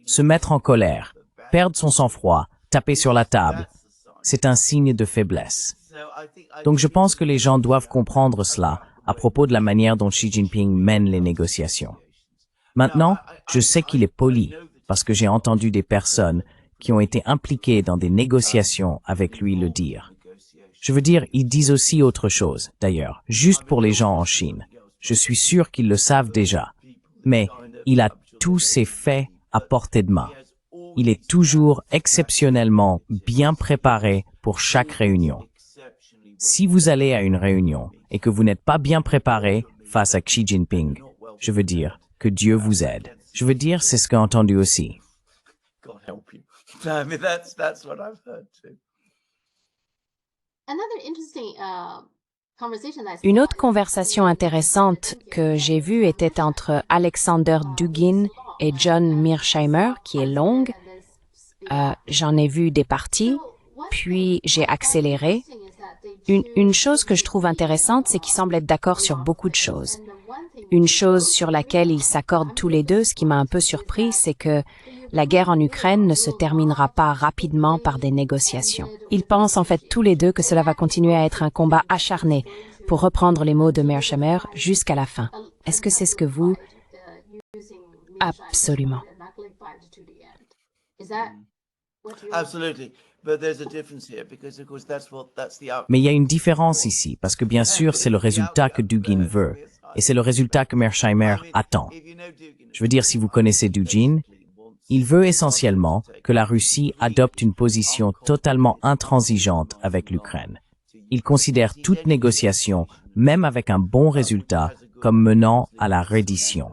Se mettre en colère, perdre son sang-froid, taper sur la table, c'est un signe de faiblesse. Donc je pense que les gens doivent comprendre cela à propos de la manière dont Xi Jinping mène les négociations. Maintenant, je sais qu'il est poli parce que j'ai entendu des personnes qui ont été impliquées dans des négociations avec lui le dire. Je veux dire, ils disent aussi autre chose, d'ailleurs, juste pour les gens en Chine. Je suis sûr qu'ils le savent déjà. Mais il a tous ses faits à portée de main. Il est toujours exceptionnellement bien préparé pour chaque réunion. Si vous allez à une réunion et que vous n'êtes pas bien préparé face à Xi Jinping, je veux dire que Dieu vous aide. Je veux dire, c'est ce que j'ai entendu aussi. God help you. I mean, that's what I've heard too. Another interesting conversation that I Une saw autre conversation intéressante que j'ai vue était entre Alexander Dugin et John Mearsheimer, qui est longue. J'en ai vu des parties, puis j'ai accéléré. Une chose que je trouve intéressante, c'est qu'ils semblent être d'accord sur beaucoup de choses. Une chose sur laquelle ils s'accordent tous les deux, ce qui m'a un peu surpris, c'est que la guerre en Ukraine ne se terminera pas rapidement par des négociations. Ils pensent en fait tous les deux que cela va continuer à être un combat acharné, pour reprendre les mots de Mearsheimer, jusqu'à la fin. Est-ce que c'est ce que vous... Absolument. Is that what you Absolutely. But there's a difference here because, of course, that's the outcome. Mais il y a une différence ici, parce que bien sûr, c'est le résultat que Dugin veut, et c'est le résultat que Mearsheimer attend. Je veux dire, si vous connaissez Dugin, il veut essentiellement que la Russie adopte une position totalement intransigeante avec l'Ukraine. Il considère toute négociation, même avec un bon résultat, comme menant à la reddition.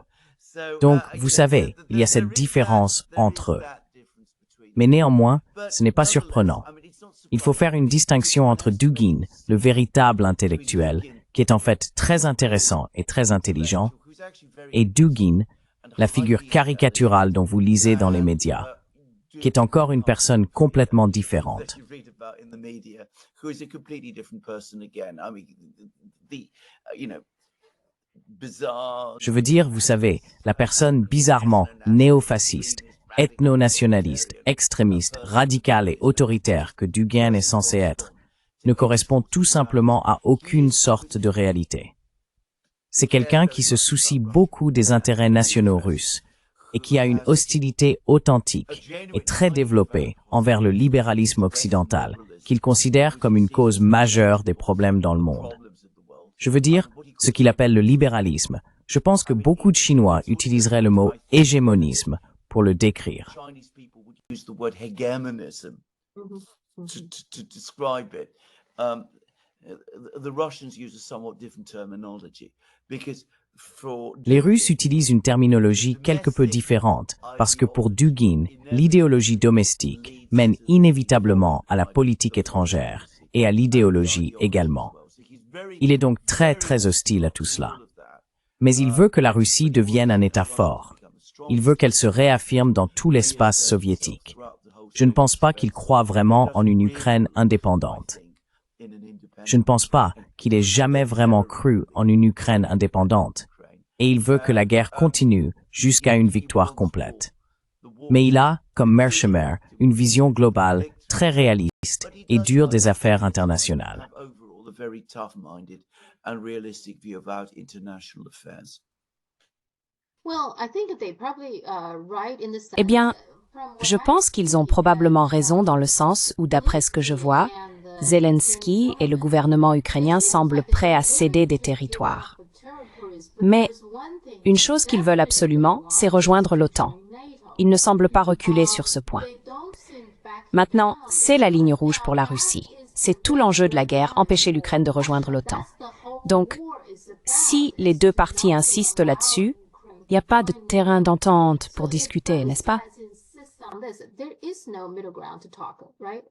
Donc, vous savez, il y a cette différence entre eux. Mais néanmoins, ce n'est pas surprenant. Il faut faire une distinction entre Dugin, le véritable intellectuel, qui est en fait très intéressant et très intelligent, et Dugin, la figure caricaturale dont vous lisez dans les médias, qui est encore une personne complètement différente. Je veux dire, vous savez, la personne bizarrement néofasciste, ethno-nationaliste, extrémiste, radicale et autoritaire que Dugin est censé être, ne correspond tout simplement à aucune sorte de réalité. C'est quelqu'un qui se soucie beaucoup des intérêts nationaux russes et qui a une hostilité authentique et très développée envers le libéralisme occidental, qu'il considère comme une cause majeure des problèmes dans le monde. Je veux dire, ce qu'il appelle le libéralisme. Je pense que beaucoup de Chinois utiliseraient le mot hégémonisme pour le décrire. Chinese people would use the word hegemonism to describe it. The Russians use a somewhat different terminology because for Les Russes utilisent une terminologie quelque peu différente parce que pour Dugin, l'idéologie domestique mène inévitablement à la politique étrangère et à l'idéologie également. Il est donc très très hostile à tout cela. Mais il veut que la Russie devienne un État fort. Il veut qu'elle se réaffirme dans tout l'espace soviétique. Je ne pense pas qu'il croit vraiment en une Ukraine indépendante. Je ne pense pas qu'il ait jamais vraiment cru en une Ukraine indépendante. Et il veut que la guerre continue jusqu'à une victoire complète. Mais il a, comme Mearsheimer, une vision globale, très réaliste et dure des affaires internationales. overall a very tough-minded and realistic view about international affairs. Well, I think they probably right in the sense. Eh bien, from what je I pense qu'ils ont probablement raison dans le sens où, d'après ce que je vois, Zelensky et le gouvernement ukrainien semblent prêts à céder des territoires. Mais une chose qu'ils veulent absolument, c'est rejoindre l'OTAN. Ils ne semblent pas reculer sur ce point. Maintenant, c'est la ligne rouge pour la Russie. C'est tout l'enjeu de la guerre, empêcher l'Ukraine de rejoindre l'OTAN. Donc, si les deux parties insistent là-dessus, il n'y a pas de terrain d'entente pour discuter, n'est-ce pas? There is no middle ground to talk, right?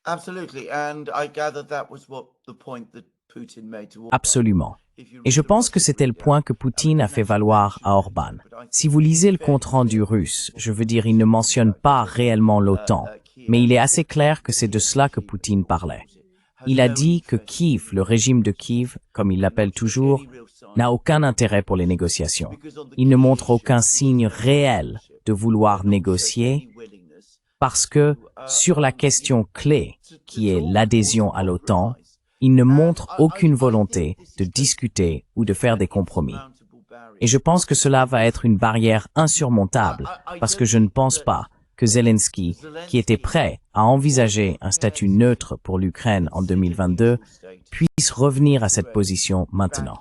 Absolutely, and I gather that was what the point that Putin made to Orban. Absolument. Et je pense que c'était le point que Poutine a fait valoir à Orban. Si vous lisez le compte-rendu russe, je veux dire, il ne mentionne pas réellement l'OTAN, mais il est assez clair que c'est de cela que Poutine parlait. Il a dit que Kiev, le régime de Kiev, comme il l'appelle toujours, n'a aucun intérêt pour les négociations. Il ne montre aucun signe réel de vouloir négocier parce que, sur la question clé, qui est l'adhésion à l'OTAN, ils ne montrent aucune volonté de discuter ou de faire des compromis. Et je pense que cela va être une barrière insurmontable, parce que je ne pense pas que Zelensky, qui était prêt à envisager un statut neutre pour l'Ukraine en 2022, puisse revenir à cette position maintenant.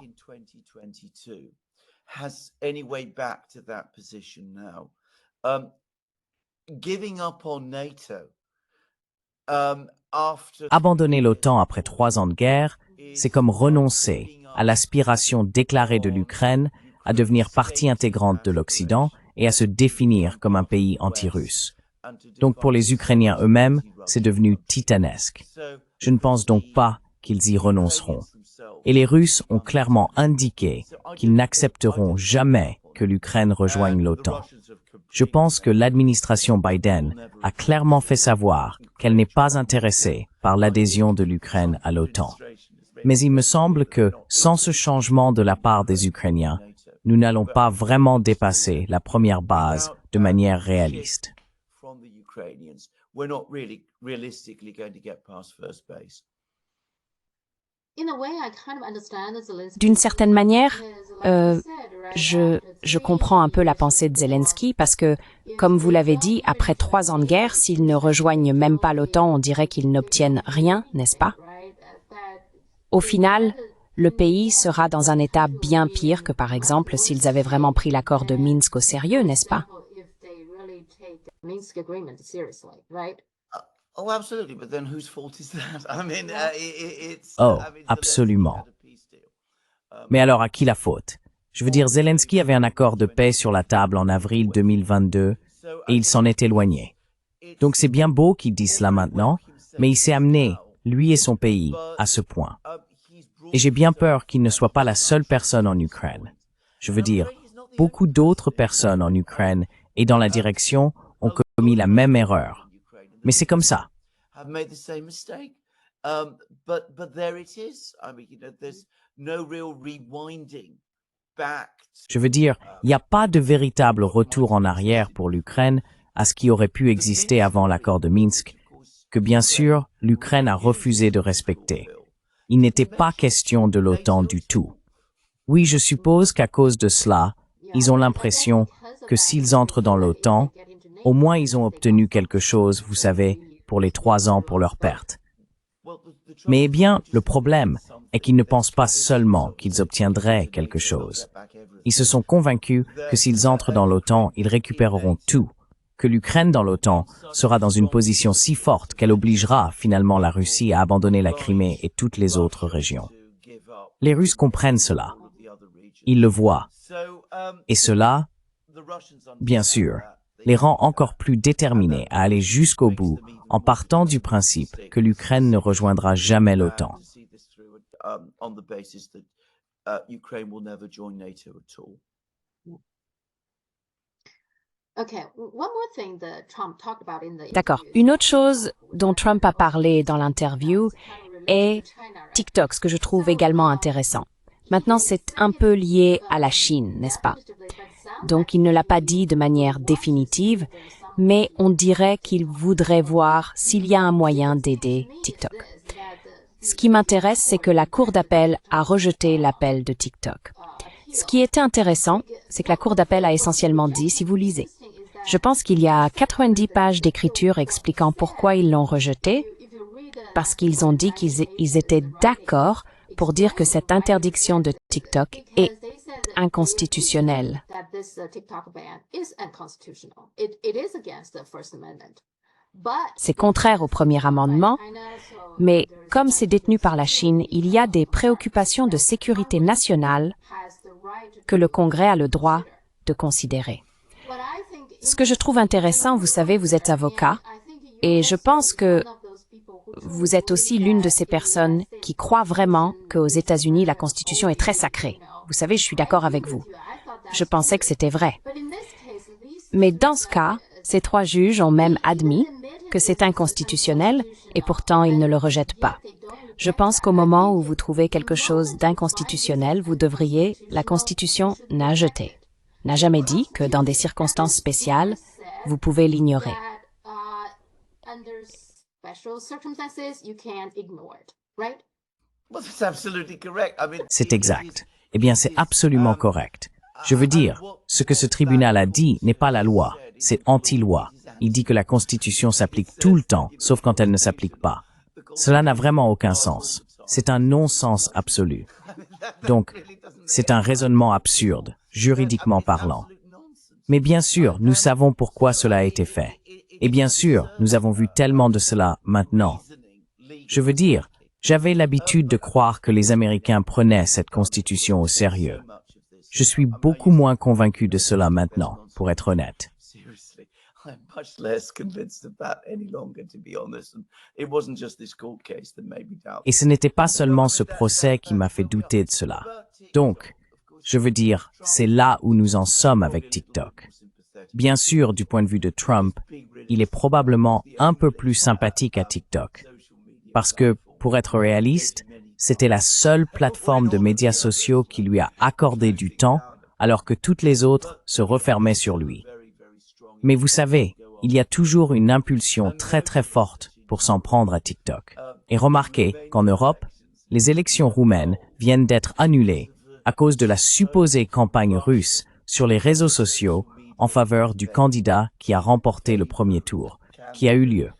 Abandonner l'OTAN après 3 ans de guerre, c'est comme renoncer à l'aspiration déclarée de l'Ukraine à devenir partie intégrante de l'Occident et à se définir comme un pays anti-russe. Donc pour les Ukrainiens eux-mêmes, c'est devenu titanesque. Je ne pense donc pas qu'ils y renonceront. Et les Russes ont clairement indiqué qu'ils n'accepteront jamais que l'Ukraine rejoigne l'OTAN. Je pense que l'administration Biden a clairement fait savoir qu'elle n'est pas intéressée par l'adhésion de l'Ukraine à l'OTAN. Mais il me semble que, sans ce changement de la part des Ukrainiens, nous n'allons pas vraiment dépasser la première base de manière réaliste. D'une certaine manière, je comprends un peu la pensée de Zelensky parce que, comme vous l'avez dit, après 3 ans de guerre, s'ils ne rejoignent même pas l'OTAN, on dirait qu'ils n'obtiennent rien, n'est-ce pas? Au final, le pays sera dans un état bien pire que, par exemple, s'ils avaient vraiment pris l'accord de Minsk au sérieux, n'est-ce pas? Oh, absolutely, but then whose fault is that? I mean, Oh, absolument. Mais alors, à qui la faute? Je veux dire, Zelensky avait un accord de paix sur la table en avril 2022 et il s'en est éloigné. Donc c'est bien beau qu'il dise cela maintenant, mais il s'est amené, lui et son pays, à ce point. Et j'ai bien peur qu'il ne soit pas la seule personne en Ukraine. Je veux dire, beaucoup d'autres personnes en Ukraine et dans la direction ont commis la même erreur. Mais c'est comme ça. Je veux dire, il n'y a pas de véritable retour en arrière pour l'Ukraine à ce qui aurait pu exister avant l'accord de Minsk, que bien sûr, l'Ukraine a refusé de respecter. Il n'était pas question de l'OTAN du tout. Oui, je suppose qu'à cause de cela, ils ont l'impression que s'ils entrent dans l'OTAN, au moins ils ont obtenu quelque chose, vous savez, pour les 3 ans pour leur perte. Mais eh bien, le problème est qu'ils ne pensent pas seulement qu'ils obtiendraient quelque chose. Ils se sont convaincus que s'ils entrent dans l'OTAN, ils récupéreront tout, que l'Ukraine dans l'OTAN sera dans une position si forte qu'elle obligera finalement la Russie à abandonner la Crimée et toutes les autres régions. Les Russes comprennent cela. Ils le voient. Et cela, bien sûr, les rend encore plus déterminés à aller jusqu'au bout en partant du principe que l'Ukraine ne rejoindra jamais l'OTAN. D'accord. Une autre chose dont Trump a parlé dans l'interview est TikTok, ce que je trouve également intéressant. Maintenant, c'est un peu lié à la Chine, n'est-ce pas? Donc, il ne l'a pas dit de manière définitive, mais on dirait qu'il voudrait voir s'il y a un moyen d'aider TikTok. Ce qui m'intéresse, c'est que la Cour d'appel a rejeté l'appel de TikTok. Ce qui était intéressant, c'est que la Cour d'appel a essentiellement dit, si vous lisez, je pense qu'il y a 90 pages d'écriture expliquant pourquoi ils l'ont rejeté, parce qu'ils ont dit qu'ils étaient d'accord pour dire que cette interdiction de TikTok est inconstitutionnelle. C'est contraire au premier amendement, mais comme c'est détenu par la Chine, il y a des préoccupations de sécurité nationale que le Congrès a le droit de considérer. Ce que je trouve intéressant, vous savez, vous êtes avocat, et je pense que vous êtes aussi l'une de ces personnes qui croient vraiment qu'aux États-Unis, la Constitution est très sacrée. Vous savez, je suis d'accord avec vous. Je pensais que c'était vrai. Mais dans ce cas, ces 3 juges ont même admis que c'est inconstitutionnel et pourtant ils ne le rejettent pas. Je pense qu'au moment où vous trouvez quelque chose d'inconstitutionnel, vous devriez la Constitution la jeter. n'a jamais dit que dans des circonstances spéciales, vous pouvez l'ignorer. Under special circumstances, you can't ignore it, right? Well, that's absolutely correct. I mean, C'est exact. Eh bien, c'est absolument correct. Je veux dire, ce que ce tribunal a dit n'est pas la loi, c'est anti-loi. Il dit que la Constitution s'applique tout le temps, sauf quand elle ne s'applique pas. Cela n'a vraiment aucun sens. C'est un non-sens absolu. Donc, c'est un raisonnement absurde, juridiquement parlant. Mais bien sûr, nous savons pourquoi cela a été fait. Et bien sûr, nous avons vu tellement de cela maintenant. Je veux dire, j'avais l'habitude de croire que les Américains prenaient cette Constitution au sérieux. Je suis beaucoup moins convaincu de cela maintenant, pour être honnête. seriously, I'm much less convinced of that any longer, to be honest. And it wasn't just this court case that made me doubt. Et ce n'était pas seulement ce procès qui m'a fait douter de cela. Donc, je veux dire, c'est là où nous en sommes avec TikTok. Bien sûr, du point de vue de Trump, il est probablement un peu plus sympathique à TikTok. Parce que, pour être réaliste, c'était la seule plateforme de médias sociaux qui lui a accordé du temps, alors que toutes les autres se refermaient sur lui. Mais vous savez, il y a toujours une impulsion très très forte pour s'en prendre à TikTok. Et remarquez qu'en Europe, les élections roumaines viennent d'être annulées à cause de la supposée campagne russe sur les réseaux sociaux en faveur du candidat qui a remporté le premier tour, qui a eu lieu.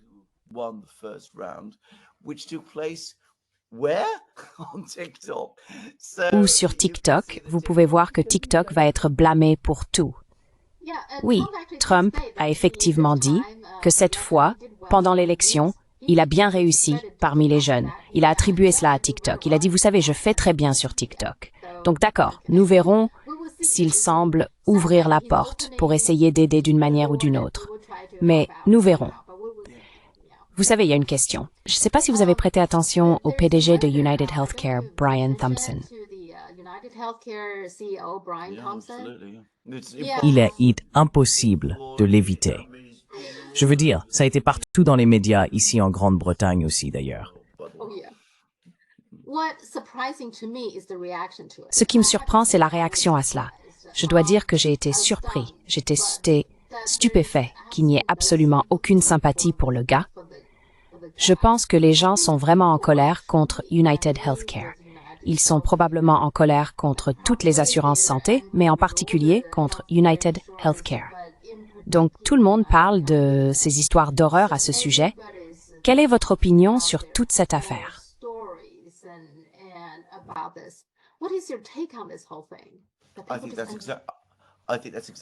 Won the first round, which took place where? On TikTok. Ou sur TikTok, vous pouvez voir que TikTok va être blâmé pour tout. Oui, Trump a effectivement dit que cette fois, pendant l'élection, il a bien réussi parmi les jeunes. Il a attribué cela à TikTok. Il a dit, vous savez, je fais très bien sur TikTok. Donc d'accord, nous verrons s'il semble ouvrir la porte pour essayer d'aider d'une manière ou d'une autre. Mais nous verrons. Vous savez, il y a une question. Je ne sais pas si vous avez prêté attention au PDG de United Healthcare, Brian Thompson. Il est impossible de l'éviter. Je veux dire, ça a été partout dans les médias, ici en Grande-Bretagne aussi d'ailleurs. Ce qui me surprend, c'est la réaction à cela. Je dois dire que j'ai été surpris, j'étais stupéfait qu'il n'y ait absolument aucune sympathie pour le gars. Je pense que les gens sont vraiment en colère contre United Healthcare. Ils sont probablement en colère contre toutes les assurances santé, mais en particulier contre United Healthcare. Donc tout le monde parle de ces histoires d'horreur à ce sujet. Quelle est votre opinion sur toute cette affaire?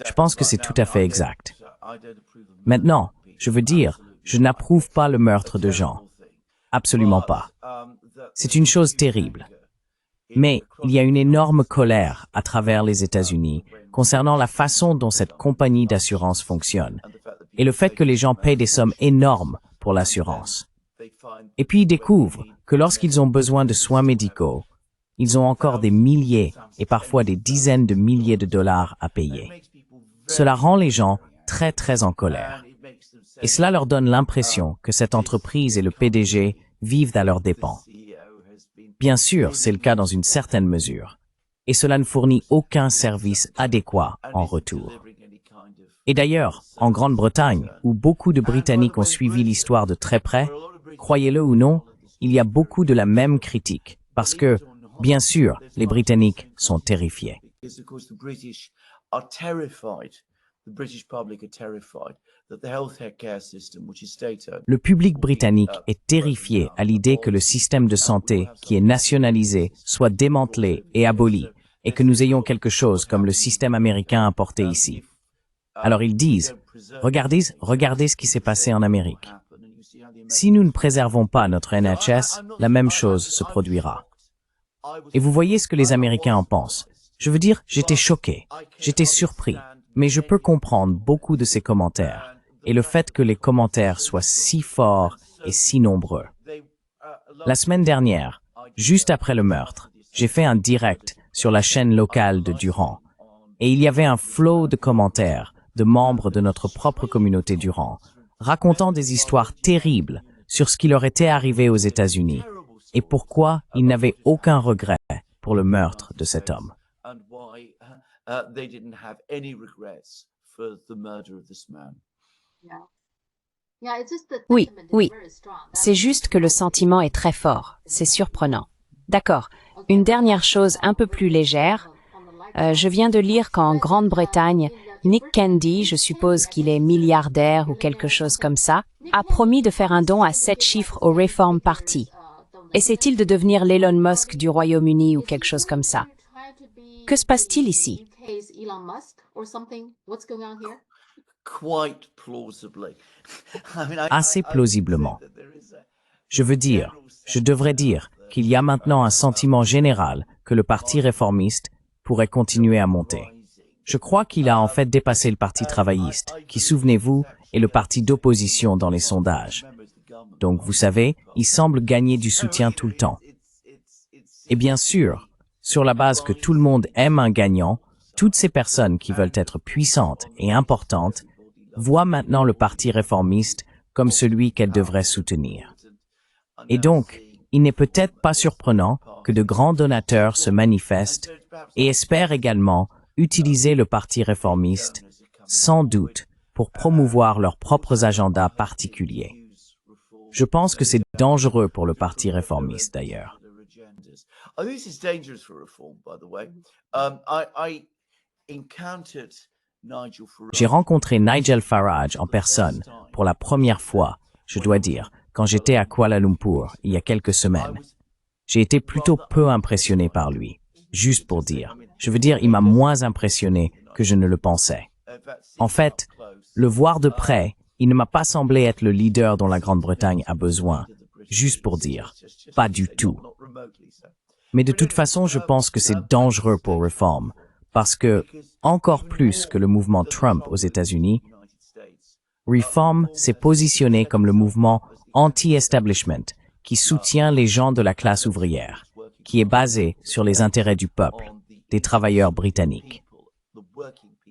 Je pense que c'est tout à fait exact. Maintenant, je veux dire, je n'approuve pas le meurtre de gens. Absolument pas. C'est une chose terrible. Mais il y a une énorme colère à travers les États-Unis concernant la façon dont cette compagnie d'assurance fonctionne et le fait que les gens paient des sommes énormes pour l'assurance. Et puis ils découvrent que lorsqu'ils ont besoin de soins médicaux, ils ont encore des milliers et parfois des dizaines de milliers de dollars à payer. Cela rend les gens très très en colère. Et cela leur donne l'impression que cette entreprise et le PDG vivent à leurs dépens. Bien sûr, c'est le cas dans une certaine mesure. Et cela ne fournit aucun service adéquat en retour. Et d'ailleurs, en Grande-Bretagne, où beaucoup de Britanniques ont suivi l'histoire de très près, croyez-le ou non, il y a beaucoup de la même critique, parce que, bien sûr, les Britanniques sont terrifiés. Le public britannique est terrifié à l'idée que le système de santé, qui est nationalisé, soit démantelé et aboli, et que nous ayons quelque chose comme le système américain importé ici. Alors ils disent, regardez ce qui s'est passé en Amérique. Si nous ne préservons pas notre NHS, la même chose se produira. Et vous voyez ce que les Américains en pensent. Je veux dire, j'étais choqué, j'étais surpris, mais je peux comprendre beaucoup de ces commentaires. Et le fait que les commentaires soient si forts et si nombreux. La semaine dernière, juste après le meurtre, j'ai fait un direct sur la chaîne locale de Durham. Et il y avait un flot de commentaires de membres de notre propre communauté Durham, racontant des histoires terribles sur ce qui leur était arrivé aux États-Unis et pourquoi ils n'avaient aucun regret pour le meurtre de cet homme. and why they didn't have any regrets for the murder of this man. Oui, oui. C'est juste que le sentiment est très fort. C'est surprenant. D'accord. Une dernière chose un peu plus légère. Je viens de lire qu'en Grande-Bretagne, Nick Candy, je suppose qu'il est milliardaire ou quelque chose comme ça, a promis de faire un don à 7 chiffres au Reform Party. Essaie-t-il de devenir l'Elon Musk du Royaume-Uni ou quelque chose comme ça? Que se passe-t-il ici? Quite plausibly. Assez plausiblement. Je veux dire, je devrais dire qu'il y a maintenant un sentiment général que le Parti réformiste pourrait continuer à monter. Je crois qu'il a en fait dépassé le Parti travailliste, qui, souvenez-vous, est le parti d'opposition dans les sondages. Donc, vous savez, il semble gagner du soutien tout le temps. Et bien sûr, sur la base que tout le monde aime un gagnant, toutes ces personnes qui veulent être puissantes et importantes voient maintenant le Parti réformiste comme celui qu'elles devraient soutenir. Et donc, il n'est peut-être pas surprenant que de grands donateurs se manifestent et espèrent également utiliser le Parti réformiste, sans doute, pour promouvoir leurs propres agendas particuliers. Je pense que c'est dangereux pour le Parti réformiste, d'ailleurs. J'ai rencontré Nigel Farage en personne pour la première fois, je dois dire, quand j'étais à Kuala Lumpur il y a quelques semaines. J'ai été plutôt peu impressionné par lui, juste pour dire. Je veux dire, il m'a moins impressionné que je ne le pensais. En fait, le voir de près, il ne m'a pas semblé être le leader dont la Grande-Bretagne a besoin, juste pour dire. Pas du tout. Mais de toute façon, je pense que c'est dangereux pour Reform, parce que, encore plus que le mouvement Trump aux États-Unis, Reform s'est positionné comme le mouvement anti-establishment qui soutient les gens de la classe ouvrière, qui est basé sur les intérêts du peuple, des travailleurs britanniques.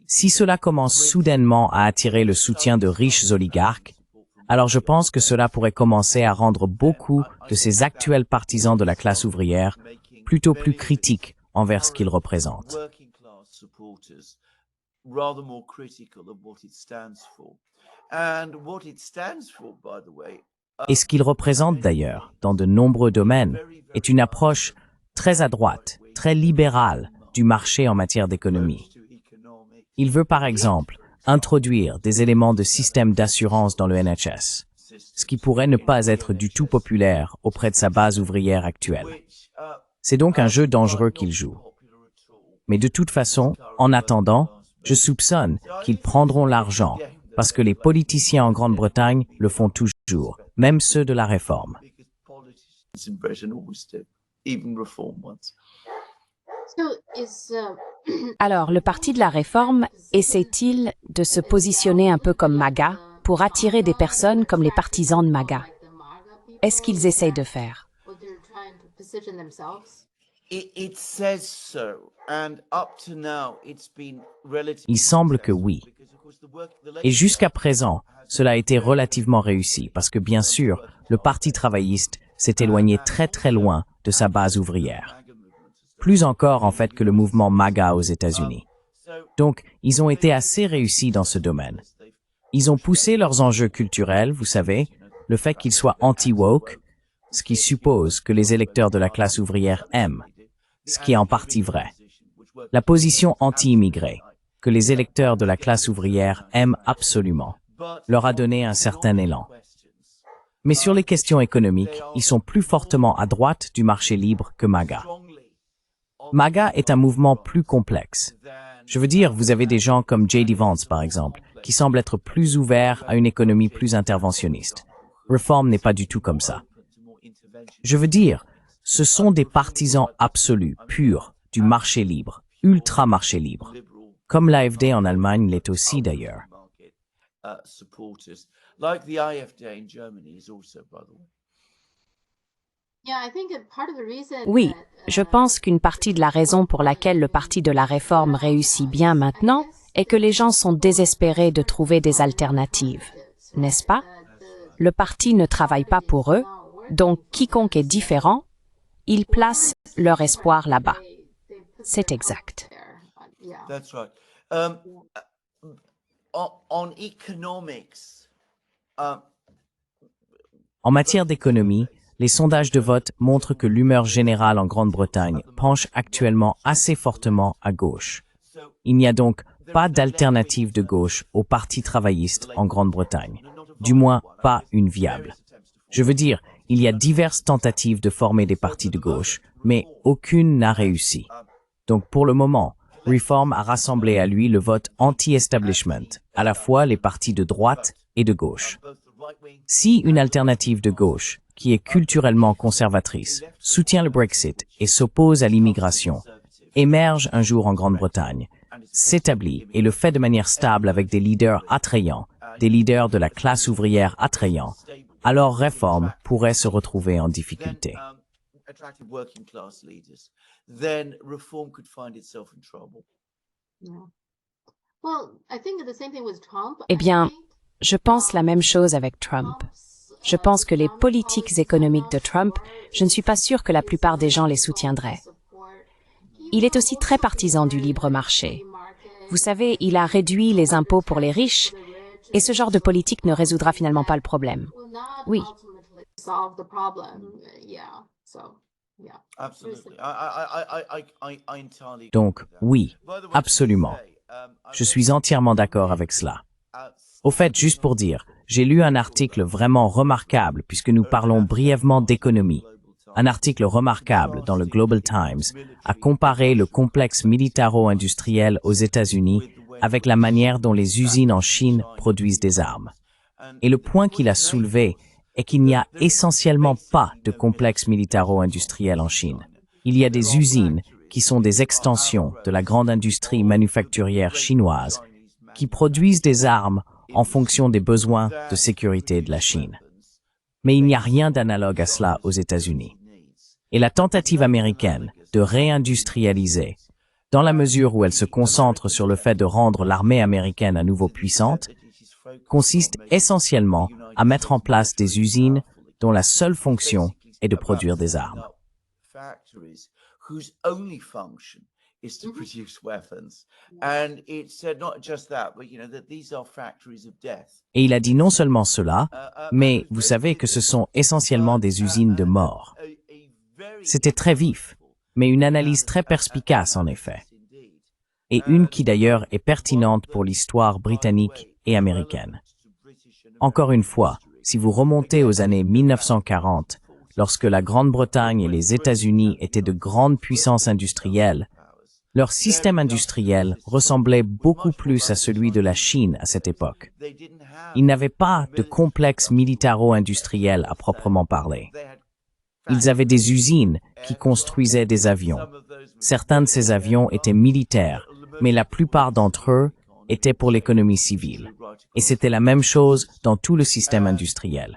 Si cela commence soudainement à attirer le soutien de riches oligarques, alors je pense que cela pourrait commencer à rendre beaucoup de ces actuels partisans de la classe ouvrière plutôt plus critiques envers ce qu'ils représentent. Et ce qu'il représente d'ailleurs, dans de nombreux domaines, est une approche très à droite, très libérale du marché en matière d'économie. Il veut par exemple introduire des éléments de système d'assurance dans le NHS, ce qui pourrait ne pas être du tout populaire auprès de sa base ouvrière actuelle. C'est donc un jeu dangereux qu'il joue. Mais de toute façon, en attendant, je soupçonne qu'ils prendront l'argent, parce que les politiciens en Grande-Bretagne le font toujours, même ceux de la Réforme. Alors, le Parti de la Réforme essaie-t-il de se positionner un peu comme MAGA pour attirer des personnes comme les partisans de MAGA? Est-ce qu'ils essayent de faire? Il semble que oui. Et jusqu'à présent, cela a été relativement réussi, parce que bien sûr, le Parti travailliste s'est éloigné très très loin de sa base ouvrière. Plus encore en fait que le mouvement MAGA aux États-Unis. Donc, ils ont été assez réussis dans ce domaine. Ils ont poussé leurs enjeux culturels, vous savez, le fait qu'ils soient anti-woke, ce qui suppose que les électeurs de la classe ouvrière aiment, ce qui est en partie vrai. La position anti-immigrée, que les électeurs de la classe ouvrière aiment absolument, leur a donné un certain élan. Mais sur les questions économiques, ils sont plus fortement à droite du marché libre que MAGA. MAGA est un mouvement plus complexe. Je veux dire, vous avez des gens comme J.D. Vance, par exemple, qui semblent être plus ouverts à une économie plus interventionniste. Reform n'est pas du tout comme ça. Je veux dire, ce sont des partisans absolus, purs, du marché libre, ultra-marché libre. Comme l'AfD en Allemagne l'est aussi d'ailleurs. Oui, je pense qu'une partie de la raison pour laquelle le Parti de la Réforme réussit bien maintenant est que les gens sont désespérés de trouver des alternatives, n'est-ce pas? Le parti ne travaille pas pour eux, donc quiconque est différent, ils placent leur espoir là-bas. C'est exact. Yeah. That's right. On economics, En matière d'économie, les sondages de vote montrent que l'humeur générale en Grande-Bretagne penche actuellement assez fortement à gauche. Il n'y a donc pas d'alternative de gauche au Parti travailliste en Grande-Bretagne, du moins pas une viable. Je veux dire, il y a diverses tentatives de former des partis de gauche, mais aucune n'a réussi. Donc pour le moment, Reform a rassemblé à lui le vote anti-establishment, à la fois les partis de droite et de gauche. Si une alternative de gauche, qui est culturellement conservatrice, soutient le Brexit et s'oppose à l'immigration, émerge un jour en Grande-Bretagne, s'établit et le fait de manière stable avec des leaders attrayants, des leaders de la classe ouvrière attrayants, alors Reform pourrait se retrouver en difficulté. attractive working class leaders, then reform could find itself in trouble. Yeah. Well, I think the same thing with Trump. Eh bien, je pense la même chose avec Trump. Je pense que les politiques économiques de Trump, je ne suis pas sûre que la plupart des gens les soutiendraient. Il est aussi très partisan du libre marché. Vous savez, il a réduit les impôts pour les riches, et ce genre de politique ne résoudra finalement pas le problème. Oui. Solve the problem. Yeah. So, yeah. Absolutely. I entirely agree Donc, with that. oui, By the way, absolument. Je suis entièrement d'accord avec cela. Au fait, juste pour dire, j'ai lu un article vraiment remarquable puisque nous parlons brièvement d'économie. Un article remarquable dans le Global Times a comparé le complexe militaro-industriel aux États-Unis avec la manière dont les usines en Chine produisent des armes. Et le point qu'il a soulevé est qu'il n'y a essentiellement pas de complexe militaro-industriel en Chine. Il y a des usines qui sont des extensions de la grande industrie manufacturière chinoise qui produisent des armes en fonction des besoins de sécurité de la Chine. Mais il n'y a rien d'analogue à cela aux États-Unis. Et la tentative américaine de réindustrialiser, dans la mesure où elle se concentre sur le fait de rendre l'armée américaine à nouveau puissante, consiste essentiellement à mettre en place des usines dont la seule fonction est de produire des armes. Whose only function is to produce weapons. And it said not just that, but that these are factories of death. Et il a dit non seulement cela, mais vous savez que ce sont essentiellement des usines de mort. C'était très vif, mais une analyse très perspicace en effet. Et une qui d'ailleurs est pertinente pour l'histoire britannique et américaine. Encore une fois, si vous remontez aux années 1940, lorsque la Grande-Bretagne et les États-Unis étaient de grandes puissances industrielles, leur système industriel ressemblait beaucoup plus à celui de la Chine à cette époque. Ils n'avaient pas de complexe militaro-industriel à proprement parler. Ils avaient des usines qui construisaient des avions. Certains de ces avions étaient militaires, mais la plupart d'entre eux étaient pour l'économie civile. Et c'était la même chose dans tout le système industriel.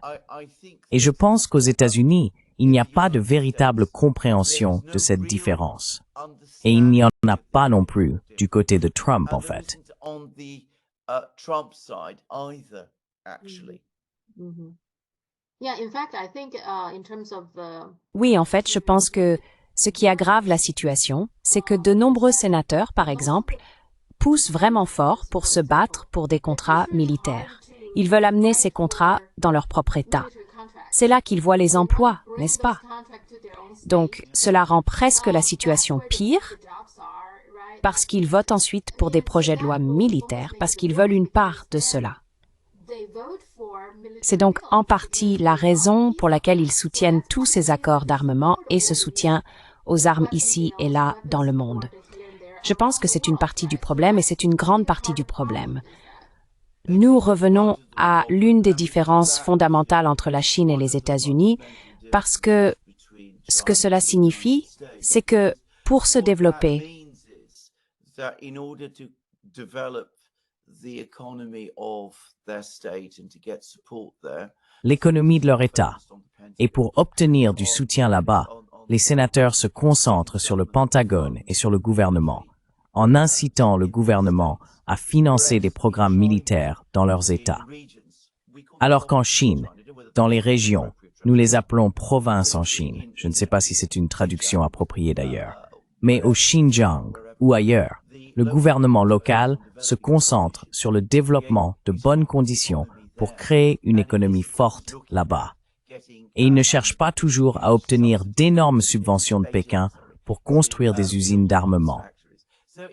Et je pense qu'aux États-Unis, il n'y a pas de véritable compréhension de cette différence. Et il n'y en a pas non plus du côté de Trump, en fait. Yeah, in fact, I think in terms of the Oui, en fait, je pense que ce qui aggrave la situation, c'est que de nombreux sénateurs, par exemple, poussent vraiment fort pour se battre pour des contrats militaires. Ils veulent amener ces contrats dans leur propre État. C'est là qu'ils voient les emplois, n'est-ce pas? Donc, cela rend presque la situation pire parce qu'ils votent ensuite pour des projets de loi militaires parce qu'ils veulent une part de cela. C'est donc en partie la raison pour laquelle ils soutiennent tous ces accords d'armement et ce soutien aux armes ici et là dans le monde. Je pense que c'est une partie du problème et c'est une grande partie du problème. Nous revenons à l'une des différences fondamentales entre la Chine et les États-Unis parce que ce que cela signifie, c'est que pour se développer, l'économie de leur État. Et pour obtenir du soutien là-bas, les sénateurs se concentrent sur le Pentagone et sur le gouvernement, en incitant le gouvernement à financer des programmes militaires dans leurs États. Alors qu'en Chine, dans les régions, nous les appelons provinces en Chine. Je ne sais pas si c'est une traduction appropriée d'ailleurs. Mais au Xinjiang ou ailleurs, le gouvernement local se concentre sur le développement de bonnes conditions pour créer une économie forte là-bas. Et il ne cherche pas toujours à obtenir d'énormes subventions de Pékin pour construire des usines d'armement.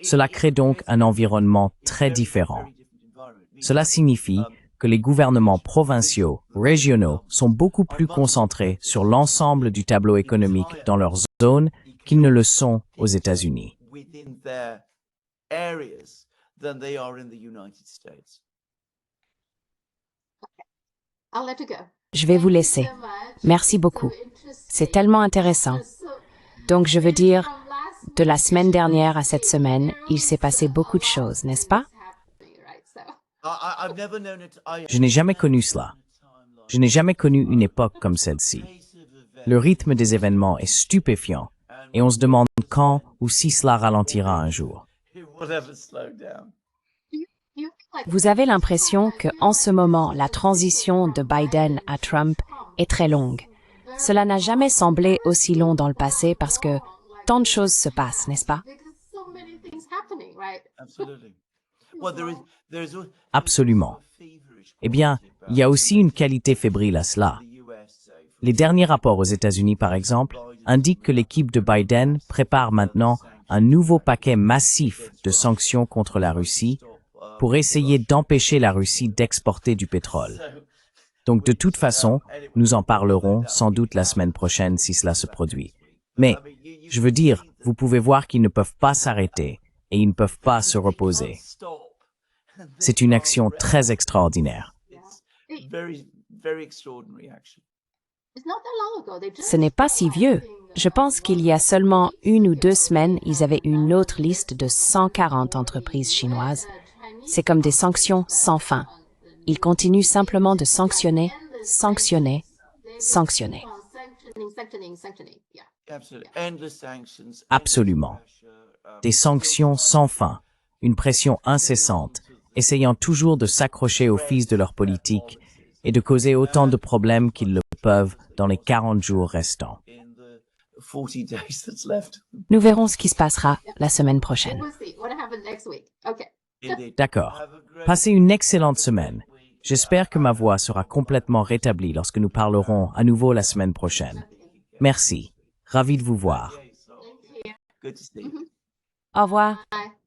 Cela crée donc un environnement très différent. Cela signifie que les gouvernements provinciaux, régionaux, sont beaucoup plus concentrés sur l'ensemble du tableau économique dans leur zone qu'ils ne le sont aux États-Unis. I'll let you go. Je vais vous laisser. Merci beaucoup. C'est tellement intéressant. Donc, je veux dire, de la semaine dernière à cette semaine, il s'est passé beaucoup de choses, n'est-ce pas? Je n'ai jamais connu cela. Je n'ai jamais connu une époque comme celle-ci. Le rythme des événements est stupéfiant et on se demande quand ou si cela ralentira un jour. Vous avez l'impression que, en ce moment, la transition de Biden à Trump est très longue. Cela n'a jamais semblé aussi long dans le passé parce que tant de choses se passent, n'est-ce pas? Absolument. Eh bien, il y a aussi une qualité fébrile à cela. Les derniers rapports aux États-Unis, par exemple, indiquent que l'équipe de Biden prépare maintenant un nouveau paquet massif de sanctions contre la Russie pour essayer d'empêcher la Russie d'exporter du pétrole. Donc de toute façon, nous en parlerons sans doute la semaine prochaine si cela se produit. Mais, je veux dire, vous pouvez voir qu'ils ne peuvent pas s'arrêter et ils ne peuvent pas se reposer. C'est une action très extraordinaire. Ce n'est pas si vieux. Je pense qu'il y a seulement 1 ou 2 semaines, ils avaient une autre liste de 140 entreprises chinoises. C'est comme des sanctions sans fin. Ils continuent simplement de sanctionner, sanctionner, sanctionner. Absolument. Des sanctions sans fin, une pression incessante, essayant toujours de s'accrocher au fils de leur politique et de causer autant de problèmes qu'ils le peuvent dans les 40 jours restants. Nous verrons ce qui se passera la semaine prochaine. D'accord. Passez une excellente semaine. J'espère que ma voix sera complètement rétablie lorsque nous parlerons à nouveau la semaine prochaine. Merci. Ravi de vous voir. Au revoir. Bye.